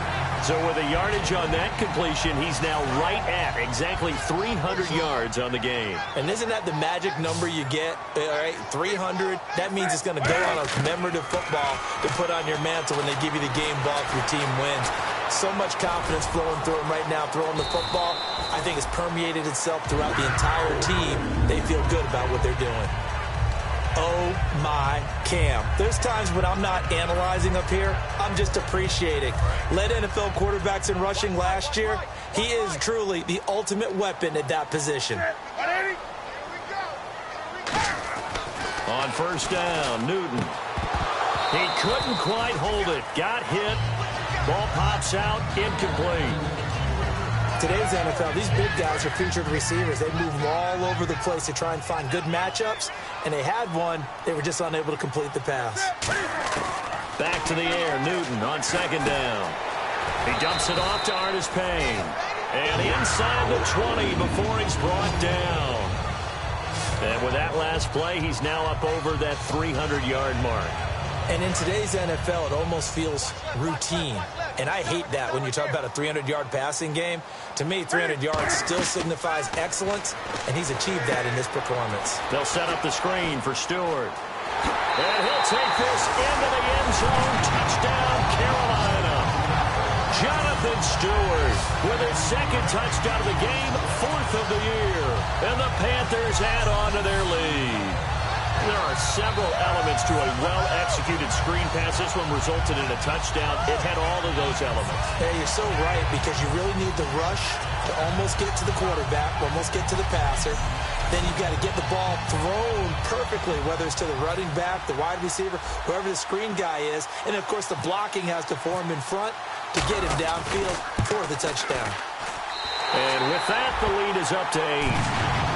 Speaker 3: So with a yardage on that completion, he's now right at exactly 300 yards on the game.
Speaker 4: And isn't that the magic number you get? All right, 300. That means it's going to go on a commemorative football to put on your mantle when they give you the game ball if your team wins. So much confidence flowing through him right now, throwing the football. I think it's permeated itself throughout the entire team. They feel good about what they're doing. Oh, my Cam. There's times when I'm not analyzing up here. I'm just appreciating. Led NFL quarterbacks in rushing last year. He is truly the ultimate weapon at that position.
Speaker 3: On 1st down, Newton. He couldn't quite hold it. Got hit. Ball pops out. Incomplete.
Speaker 4: Today's NFL, these big guys are featured receivers. They move all over the place to try and find good matchups, and they had one. They were just unable to complete the pass.
Speaker 3: Back to the air, Newton on 2nd down. He dumps it off to Artis Payne. And inside the 20 before he's brought down. And with that last play, he's now up over that 300-yard mark.
Speaker 4: And in today's NFL, it almost feels routine. And I hate that when you talk about a 300-yard passing game. To me, 300 yards still signifies excellence, and he's achieved that in this performance.
Speaker 3: They'll set up the screen for Stewart. And he'll take this into the end zone. Touchdown, Carolina. Jonathan Stewart with his 2nd touchdown of the game, 4th of the year. And the Panthers add on to their lead. There are several elements to a well-executed screen pass. This one resulted in a touchdown. It had all of those elements.
Speaker 4: Yeah, you're so right, because you really need the rush to almost get to the quarterback, almost get to the passer. Then you've got to get the ball thrown perfectly, whether it's to the running back, the wide receiver, whoever the screen guy is. And, of course, the blocking has to form in front to get him downfield for the touchdown.
Speaker 3: And with that, the lead is up to 8.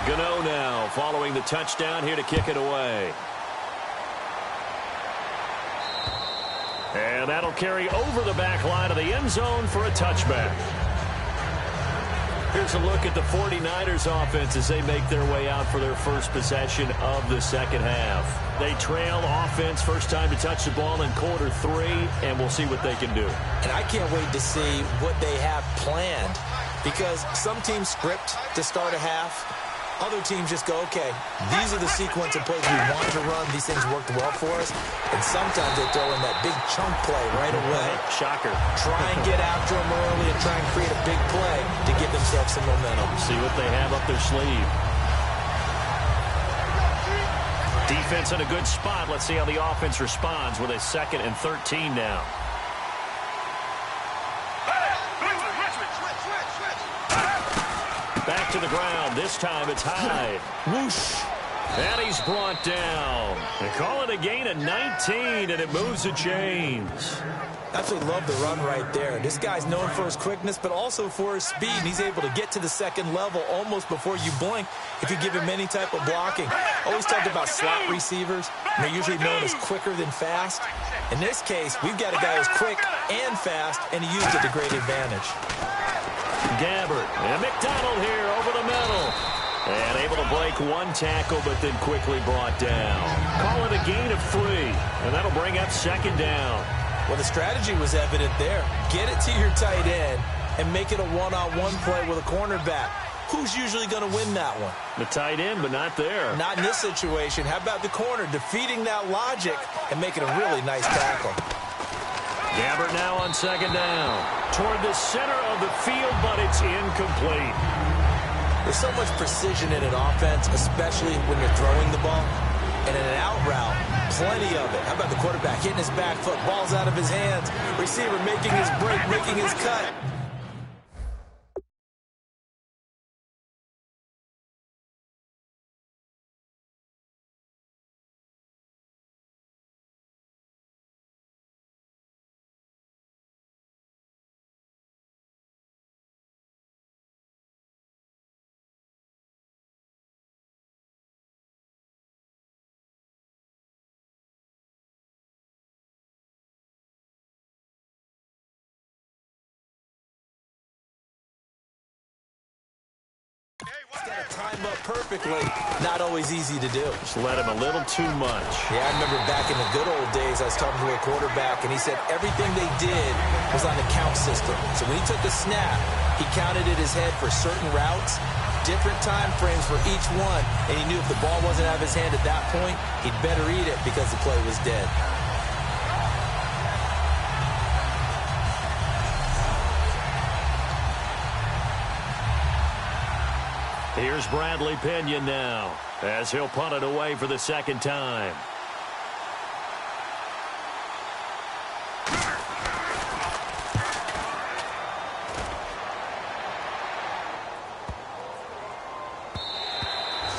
Speaker 3: Gano now following the touchdown here to kick it away. And that'll carry over the back line of the end zone for a touchback. Here's a look at the 49ers offense as they make their way out for their first possession of the second half. They trail offense, first time to touch the ball in quarter 3, and we'll see what they can do.
Speaker 4: And I can't wait to see what they have planned, because some teams script to start a half. Other teams just go, okay, these are the sequence of plays we want to run. These things worked well for us. And sometimes they throw in that big chunk play right away.
Speaker 3: Shocker.
Speaker 4: Try and get after them early and try and create a big play to give themselves some momentum.
Speaker 3: See what they have up their sleeve. Defense in a good spot. Let's see how the offense responds with a 2nd and 13 now. Back to the ground. This time it's Hyde.
Speaker 4: Whoosh.
Speaker 3: And he's brought down. They call it a gain of 19, and it moves the chains.
Speaker 4: Absolutely love the run right there. This guy's known for his quickness, but also for his speed. And he's able to get to the second level almost before you blink if you give him any type of blocking. Always talked about slot receivers. And they're usually known as quicker than fast. In this case, we've got a guy who's quick and fast, and he used it to great advantage.
Speaker 3: Gabbert and McDonald here over the middle. And able to break one tackle, but then quickly brought down. Call it a gain of 3, and that'll bring up 2nd down.
Speaker 4: Well, the strategy was evident there. Get it to your tight end and make it a one-on-one play with a cornerback. Who's usually going to win that one?
Speaker 3: The tight end, but not there.
Speaker 4: Not in this situation. How about the corner defeating that logic and making a really nice tackle?
Speaker 3: Gabbert now on 2nd down. Toward the center of the field, but it's incomplete.
Speaker 4: There's so much precision in an offense, especially when you're throwing the ball. And in an out route, plenty of it. How about the quarterback hitting his back foot, ball's out of his hands, receiver making his break, making his cut. He's got to time up perfectly. Not always easy to do.
Speaker 3: Just let him a little too much.
Speaker 4: Yeah, I remember back in the good old days, I was talking to a quarterback, and he said everything they did was on the count system. So when he took a snap, he counted in his head for certain routes, different time frames for each one, and he knew if the ball wasn't out of his hand at that point, he'd better eat it because the play was dead.
Speaker 3: Here's Bradley Pinion now as he'll punt it away for the 2nd time.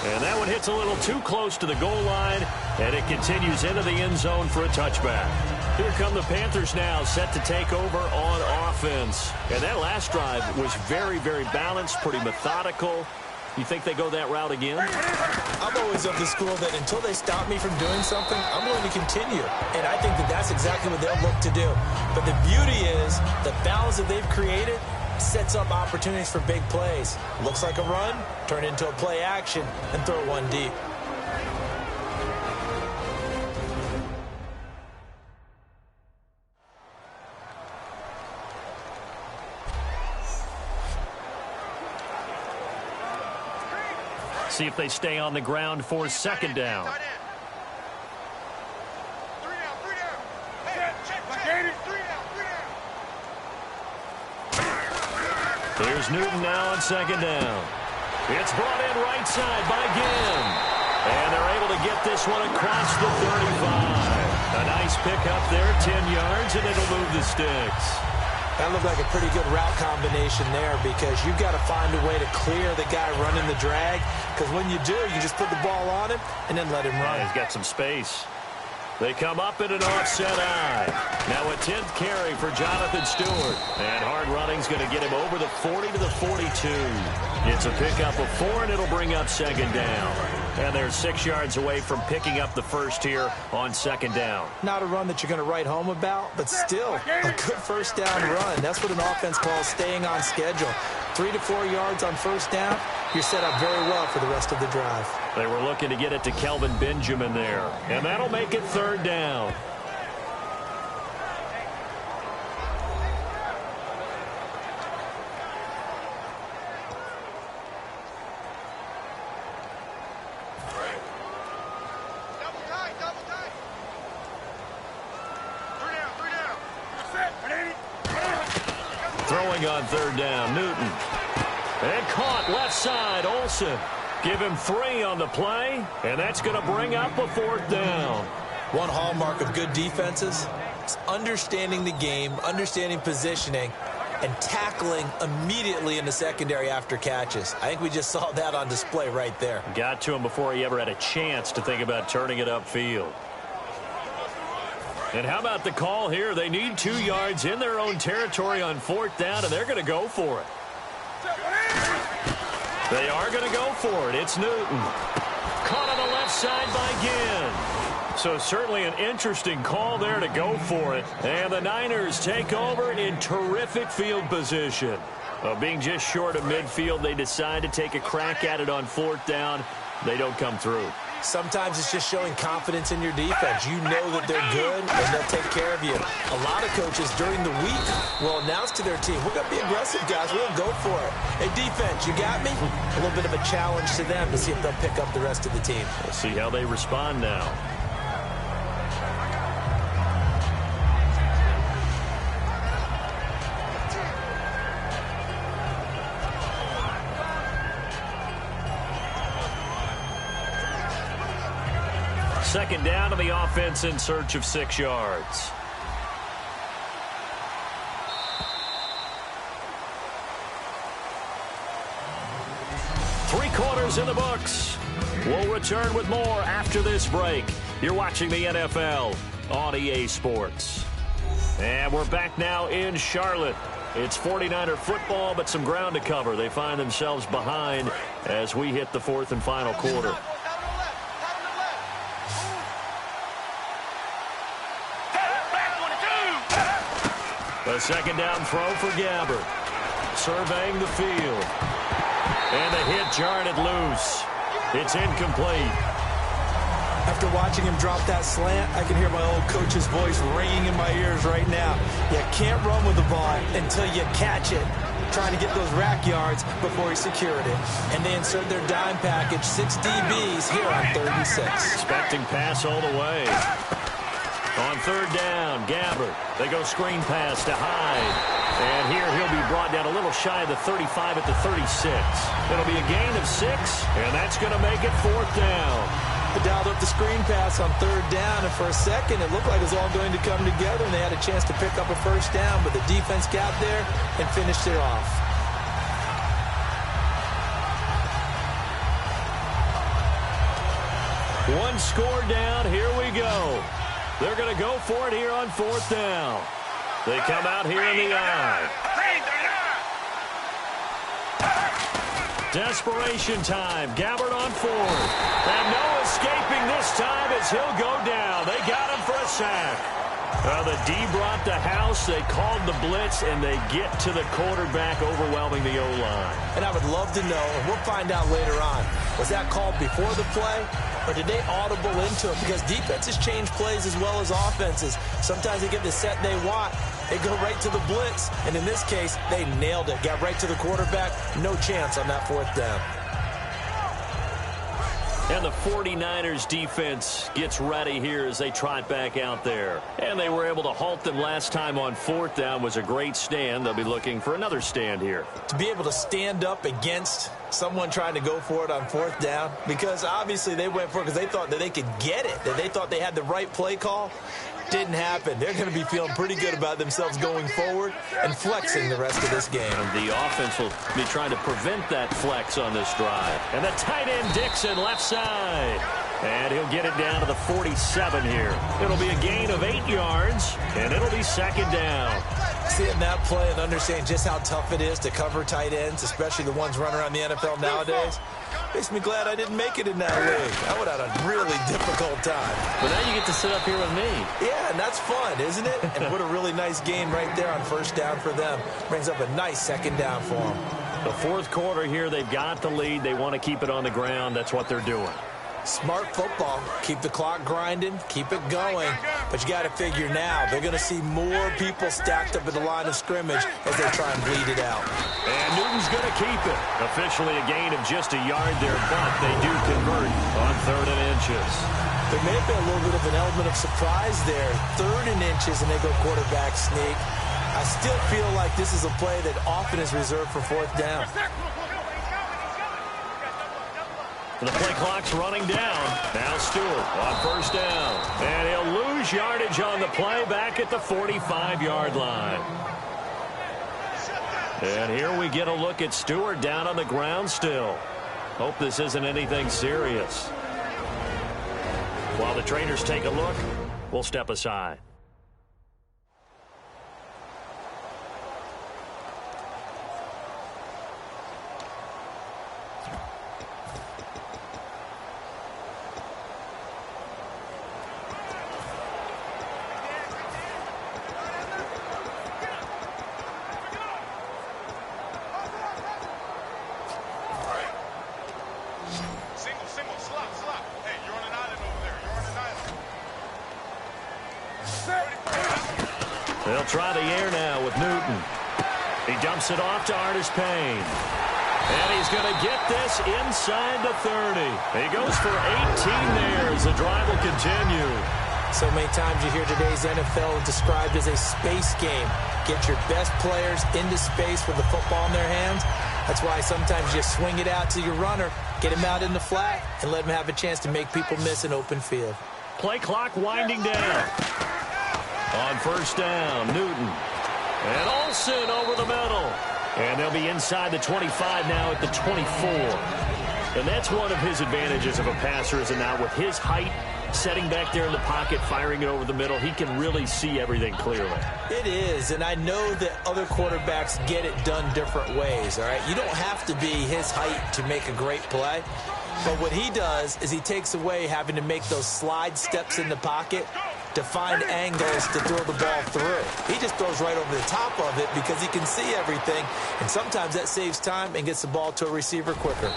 Speaker 3: And that one hits a little too close to the goal line, and it continues into the end zone for a touchback. Here come the Panthers now, set to take over on offense. And that last drive was very, very balanced, pretty methodical. You think they go that route again?
Speaker 4: I'm always of the school that until they stop me from doing something, I'm going to continue. And I think that that's exactly what they'll look to do. But the beauty is the balance that they've created sets up opportunities for big plays. Looks like a run, turn it into a play action, and throw one deep.
Speaker 3: See if they stay on the ground for 2nd down. Here's Newton now on 2nd down. It's brought in right side by Ginn. And they're able to get this one across the 35. A nice pickup there, 10 yards, and it'll move the sticks.
Speaker 4: That looked like a pretty good route combination there because you've got to find a way to clear the guy running the drag, because when you do, you just put the ball on him and then let him run.
Speaker 3: Yeah, he's got some space. They come up in an offset eye. Now a 10th carry for Jonathan Stewart. And hard running's going to get him over the 40 to the 42. It's a pickup of 4, and it'll bring up 2nd down. And they're 6 yards away from picking up the first here on 2nd down.
Speaker 4: Not a run that you're going to write home about, but still a good first down run. That's what an offense calls staying on schedule. 3 to 4 yards on first down, you're set up very well for the rest of the drive.
Speaker 3: They were looking to get it to Kelvin Benjamin there, and that'll make it 3rd down. Throwing on 3rd down, Newton. And caught left side, Olsen. Give him 3 on the play, and that's going to bring up a 4th down.
Speaker 4: One hallmark of good defenses is understanding the game, understanding positioning, and tackling immediately in the secondary after catches. I think we just saw that on display right there.
Speaker 3: Got to him before he ever had a chance to think about turning it upfield. And how about the call here? They need 2 yards in their own territory on 4th down, and they're going to go for it. They are going to go for it. It's Newton. Caught on the left side by Ginn. So certainly an interesting call there to go for it. And the Niners take over in terrific field position. Being just short of midfield, they decide to take a crack at it on 4th down. They don't come through.
Speaker 4: Sometimes it's just showing confidence in your defense. You know that they're good, and they'll take care of you. A lot of coaches during the week will announce to their team, we're going to be aggressive, guys. We'll go for it. Hey, defense, you got me? A little bit of a challenge to them to see if they'll pick up the rest of the team.
Speaker 3: We'll see how they respond now. Second down to the offense in search of 6 yards. Three quarters in the books. We'll return with more after this break. You're watching the NFL on EA Sports. And we're back now in Charlotte. It's 49er football, but some ground to cover. They find themselves behind as we hit the 4th and final quarter. A second down throw for Gabbert. Surveying the field. And the hit jarred it loose. It's incomplete.
Speaker 4: After watching him drop that slant, I can hear my old coach's voice ringing in my ears right now. You can't run with the ball until you catch it. Trying to get those rack yards before he secured it. And they insert their dime package, 6 DBs here on 3rd and 6.
Speaker 3: Expecting pass all the way. On 3rd down, Gabbert. They go screen pass to Hyde. And here he'll be brought down a little shy of the 35 at the 36. It'll be a gain of 6, and that's going to make it 4th down.
Speaker 4: They dialed up the screen pass on 3rd down, and for a second it looked like it was all going to come together, and they had a chance to pick up a 1st down, but the defense got there and finished it off.
Speaker 3: One score down. Here we go. They're going to go for it here on 4th down. They come out here in the eye. Desperation time. Gabbert on 4th. And no escaping this time as he'll go down. They got him for a sack. The D brought the house. They called the blitz, and they get to the quarterback, overwhelming the O-line.
Speaker 4: And I would love to know, and we'll find out later on, was that called before the play, or did they audible into it? Because defenses change plays as well as offenses. Sometimes they get the set they want. They go right to the blitz, and in this case, they nailed it. Got right to the quarterback. No chance on that 4th down.
Speaker 3: And the 49ers defense gets ready here as they trot back out there. And they were able to halt them last time on 4th down. Was a great stand. They'll be looking for another stand here.
Speaker 4: To be able to stand up against someone trying to go for it on 4th down, because obviously they went for it because they thought that they could get it, that they thought they had the right play call. Didn't happen. They're going to be feeling pretty good about themselves going forward and flexing the rest of this game.
Speaker 3: And the offense will be trying to prevent that flex on this drive. And the tight end Dixon left side. And he'll get it down to the 47 here. It'll be a gain of 8 yards, and it'll be 2nd down.
Speaker 4: Seeing that play and understanding just how tough it is to cover tight ends, especially the ones running around the NFL nowadays, makes me glad I didn't make it in that league. I would have had a really difficult time.
Speaker 3: But now you get to sit up here with me.
Speaker 4: Yeah, and that's fun, isn't it? And what a really nice game right there on 1st down for them. Brings up a nice 2nd down for them.
Speaker 3: The fourth quarter here, they've got the lead. They want to keep it on the ground. That's what they're doing.
Speaker 4: Smart football. Keep the clock grinding. Keep it going. But you got to figure now, they're going to see more people stacked up at the line of scrimmage as they try and bleed it out.
Speaker 3: And Newton's going to keep it. Officially a gain of just a yard there, but they do convert on 3rd and inches.
Speaker 4: There may have been a little bit of an element of surprise there. 3rd and inches, and they go quarterback sneak. I still feel like this is a play that often is reserved for 4th down.
Speaker 3: The play clock's running down. Now Stewart on 1st down. And he'll lose yardage on the play back at the 45-yard line. And here we get a look at Stewart down on the ground still. Hope this isn't anything serious. While the trainers take a look, we'll step aside. They'll try the air now with Newton. He dumps it off to Artis Payne. And he's going to get this inside the 30. He goes for 18 there as the drive will continue.
Speaker 4: So many times you hear today's NFL described as a space game. Get your best players into space with the football in their hands. That's why sometimes you swing it out to your runner, get him out in the flat, and let him have a chance to make people miss an open field.
Speaker 3: Play clock winding down. On 1st down, Newton. And Olsen over the middle. And they'll be inside the 25 now at the 24. And that's one of his advantages of a passer, is now with his height, setting back there in the pocket, firing it over the middle, he can really see everything clearly.
Speaker 4: It is, and I know that other quarterbacks get it done different ways, all right? You don't have to be his height to make a great play. But what he does is he takes away having to make those slide steps in the pocket to find angles to throw the ball through. He just throws right over the top of it because he can see everything, and sometimes that saves time and gets the ball to a receiver quicker.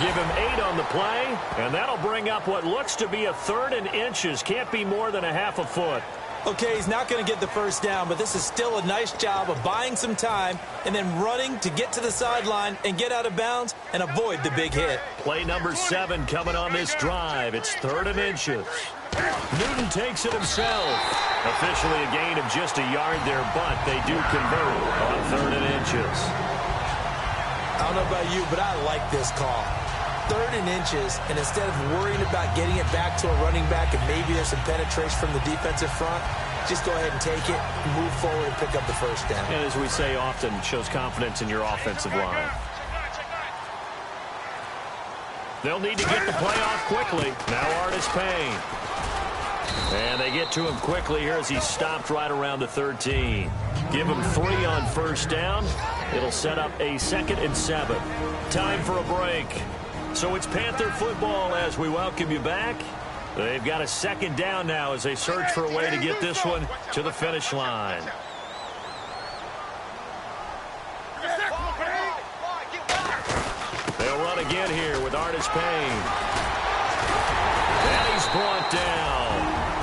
Speaker 3: Give him 8 on the play, and that'll bring up what looks to be a 3rd and inches. Can't be more than a half a foot.
Speaker 4: Okay, he's not going to get the 1st down, but this is still a nice job of buying some time and then running to get to the sideline and get out of bounds and avoid the big hit.
Speaker 3: Play number 7 coming on this drive. It's 3rd and inches. Newton takes it himself. Officially a gain of just a yard there, but they do convert on 3rd and inches.
Speaker 4: I don't know about you, but I like this call. 3rd and inches, and instead of worrying about getting it back to a running back and maybe there's some penetration from the defensive front, just go ahead and take it, move forward, and pick up the 1st down.
Speaker 3: And as we say often, shows confidence in your offensive line. They'll need to get the play off quickly. Now Artis Payne. And they get to him quickly here as he's stopped right around the 13. Give him 3 on 1st down. It'll set up a 2nd and 7. Time for a break. So it's Panther football as we welcome you back. They've got a 2nd down now as they search for a way to get this one to the finish line. They'll run again here with Artis Payne. And he's brought down.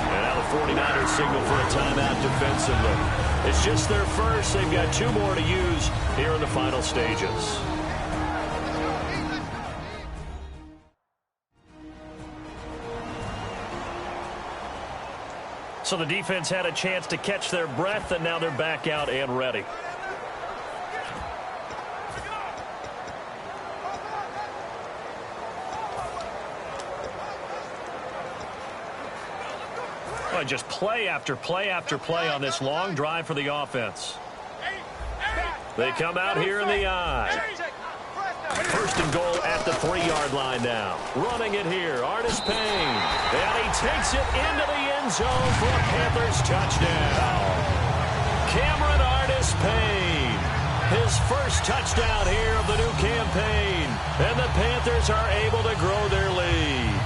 Speaker 3: And now the 49ers signal for a timeout defensively. It's just their first. They've got 2 more to use here in the final stages. So the defense had a chance to catch their breath, and now they're back out and ready. Oh, just play after play after play on this long drive for the offense. They come out here in the I. 1st and goal at the 3-yard line now. Running it here, Artis Payne. And he takes it into the end zone for a Panthers touchdown. Cameron Artis Payne. His first touchdown here of the new campaign. And the Panthers are able to grow their lead.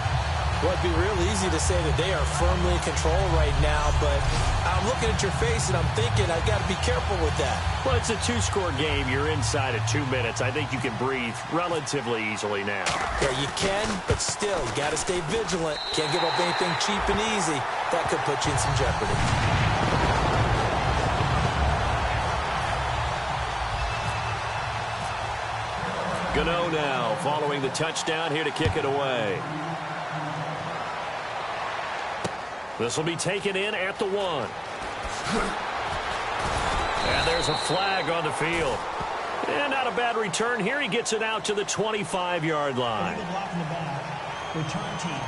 Speaker 4: Well, it'd be real easy to say that they are firmly in control right now, but I'm looking at your face and I'm thinking I've got to be careful with that.
Speaker 3: Well, it's a two-score game. You're inside of 2 minutes. I think you can breathe relatively easily now.
Speaker 4: Yeah, you can, but still, you got to stay vigilant. Can't give up anything cheap and easy. That could put you in some jeopardy.
Speaker 3: Gano now following the touchdown here to kick it away. This will be taken in at the 1. And there's a flag on the field. And not a bad return here. He gets it out to the 25-yard line.
Speaker 5: Block in the back. Return team.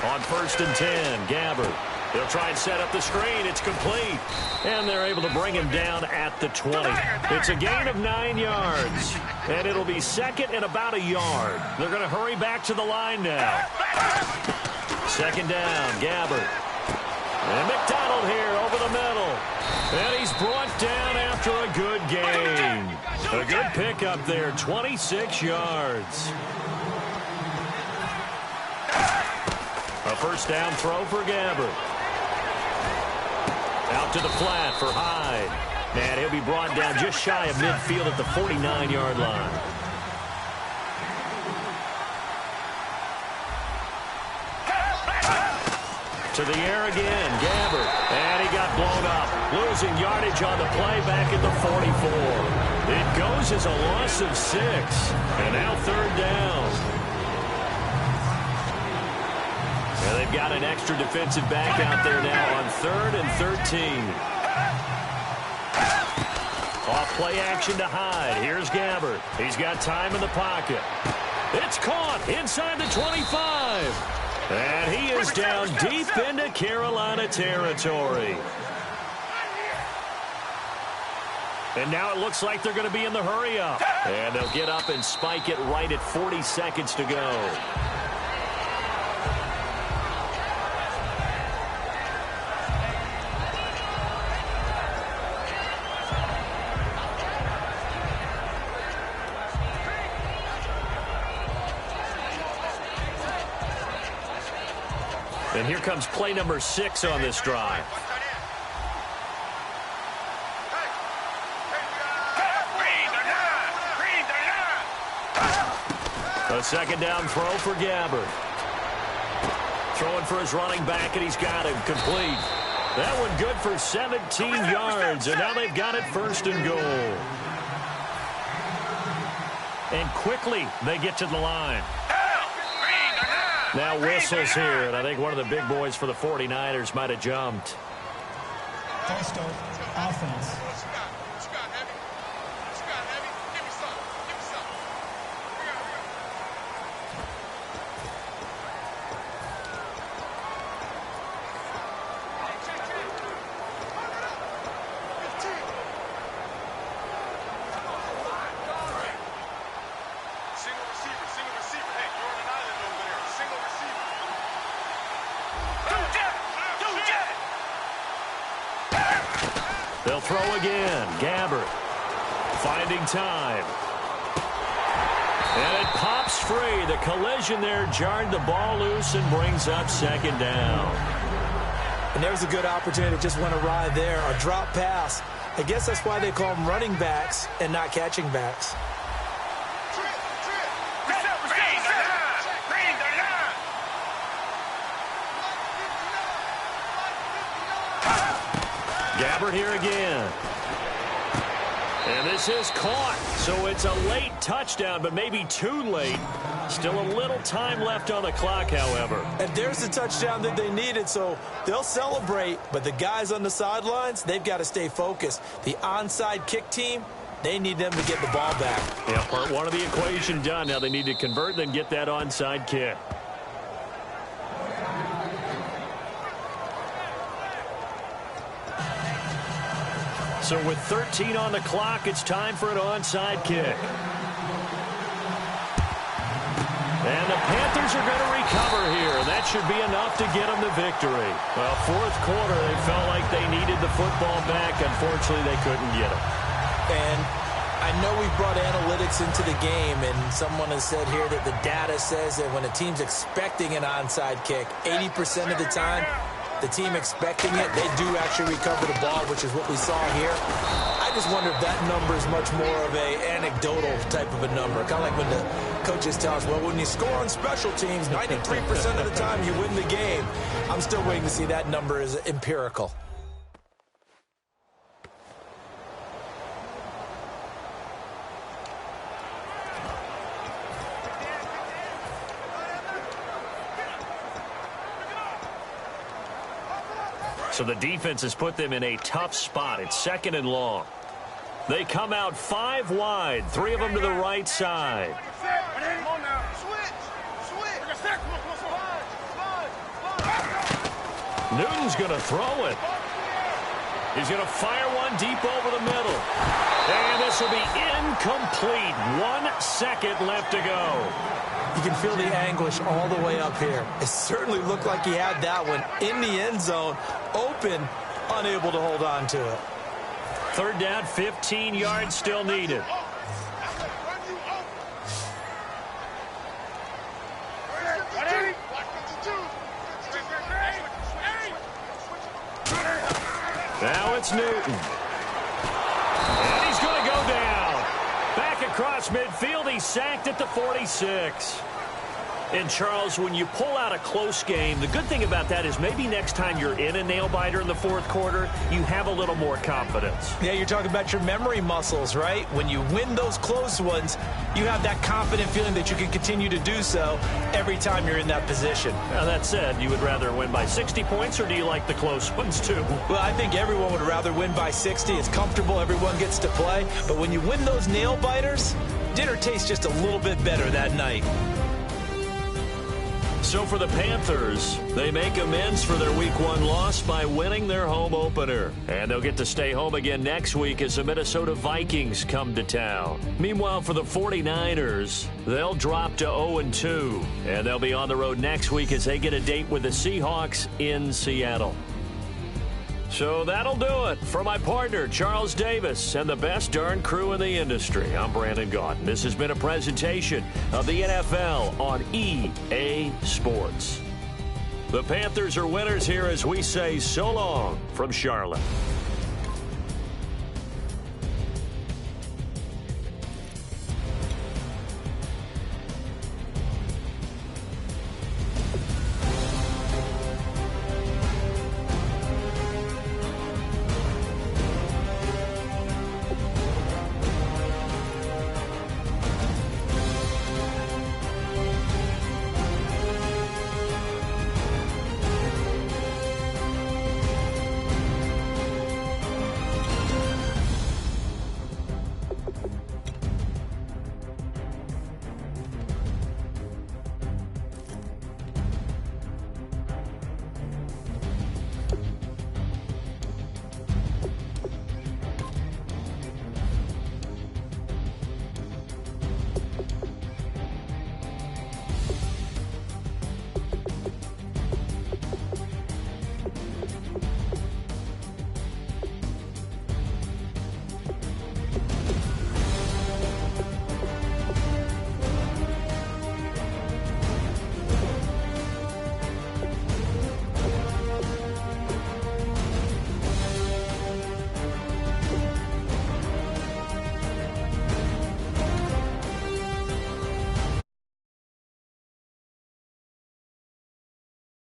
Speaker 3: On 1st and 10, Gabbert. They'll try and set up the screen. It's complete. And they're able to bring him down at the 20. It's a gain of 9 yards. And it'll be second and about a yard. They're going to hurry back to the line now. Second down, Gabbert. And McDonald here over the middle. And he's brought down after a good gain. A good pickup there, 26 yards. A first down throw for Gabbert. Out to the flat for Hyde. And he'll be brought down just shy of midfield at the 49-yard line. To the air again, Gabbert. And he got blown up. Losing yardage on the play back at the 44. It goes as a loss of 6. And now third down. And they've got an extra defensive back out there now on 3rd and 13. Off play action to Hyde. Here's Gabbert. He's got time in the pocket. It's caught inside the 25. And he is down deep into Carolina territory. And now it looks like they're going to be in the hurry-up. And they'll get up and spike it right at 40 seconds to go. And here comes play number 6 on this drive. A second down throw for Gabbert. Throwing for his running back, and he's got him complete. That one good for 17 yards, and now they've got it 1st and goal. And quickly they get to the line. Now whistles here, and I think one of the big boys for the 49ers might have jumped.
Speaker 5: First offense.
Speaker 3: They'll throw again. Gabbert finding time. And it pops free. The collision there jarred the ball loose and brings up second down.
Speaker 4: And there's a good opportunity that just went awry there. A drop pass. I guess that's why they call them running backs and not catching backs.
Speaker 3: Gabbert here again. And this is caught. So it's a late touchdown, but maybe too late. Still a little time left on the clock, however.
Speaker 4: And there's the touchdown that they needed, so they'll celebrate. But the guys on the sidelines, they've got to stay focused. The onside kick team, they need them to get the ball back.
Speaker 3: Yeah, part one of the equation done. Now they need to convert, then get that onside kick. So with 13 on the clock, it's time for an onside kick. And the Panthers are going to recover here. That should be enough to get them the victory. Well, fourth quarter, they felt like they needed the football back. Unfortunately, they couldn't get it.
Speaker 4: And I know we've brought analytics into the game, and someone has said here that the data says that when a team's expecting an onside kick, 80% of the time, the team expecting it, they do actually recover the ball, which is what we saw here. I just wonder if that number is much more of a anecdotal type of a number. Kind of like when the coaches tell us, well, when you score on special teams, 93% of the time you win the game. I'm still waiting to see that number is empirical.
Speaker 3: So the defense has put them in a tough spot. It's second and long. They come out 5 wide, 3 of them to the right side. Newton's going to throw it. He's going to fire one deep over the middle. And this will be incomplete. 1 second left to go.
Speaker 4: You can feel the anguish all the way up here. It certainly looked like he had that one in the end zone, open, unable to hold on to it.
Speaker 3: Third down, 15 yards still needed. Now it's Newton. And he's going to go down. Back across midfield, he's sacked at the 46. And, Charles, when you pull out a close game, the good thing about that is maybe next time you're in a nail-biter in the fourth quarter, you have a little more confidence.
Speaker 4: Yeah, you're talking about your memory muscles, right? When you win those close ones, you have that confident feeling that you can continue to do so every time you're in that position.
Speaker 3: Now, that said, you would rather win by 60 points, or do you like the close ones, too?
Speaker 4: Well, I think everyone would rather win by 60. It's comfortable. Everyone gets to play. But when you win those nail-biters, dinner tastes just a little bit better that night.
Speaker 3: So for the Panthers, they make amends for their Week 1 loss by winning their home opener. And they'll get to stay home again next week as the Minnesota Vikings come to town. Meanwhile, for the 49ers, they'll drop to 0-2. And they'll be on the road next week as they get a date with the Seahawks in Seattle. So that'll do it. For my partner, Charles Davis, and the best darn crew in the industry, I'm Brandon Gaudin. This has been a presentation of the NFL on EA Sports. The Panthers are winners here as we say so long from Charlotte.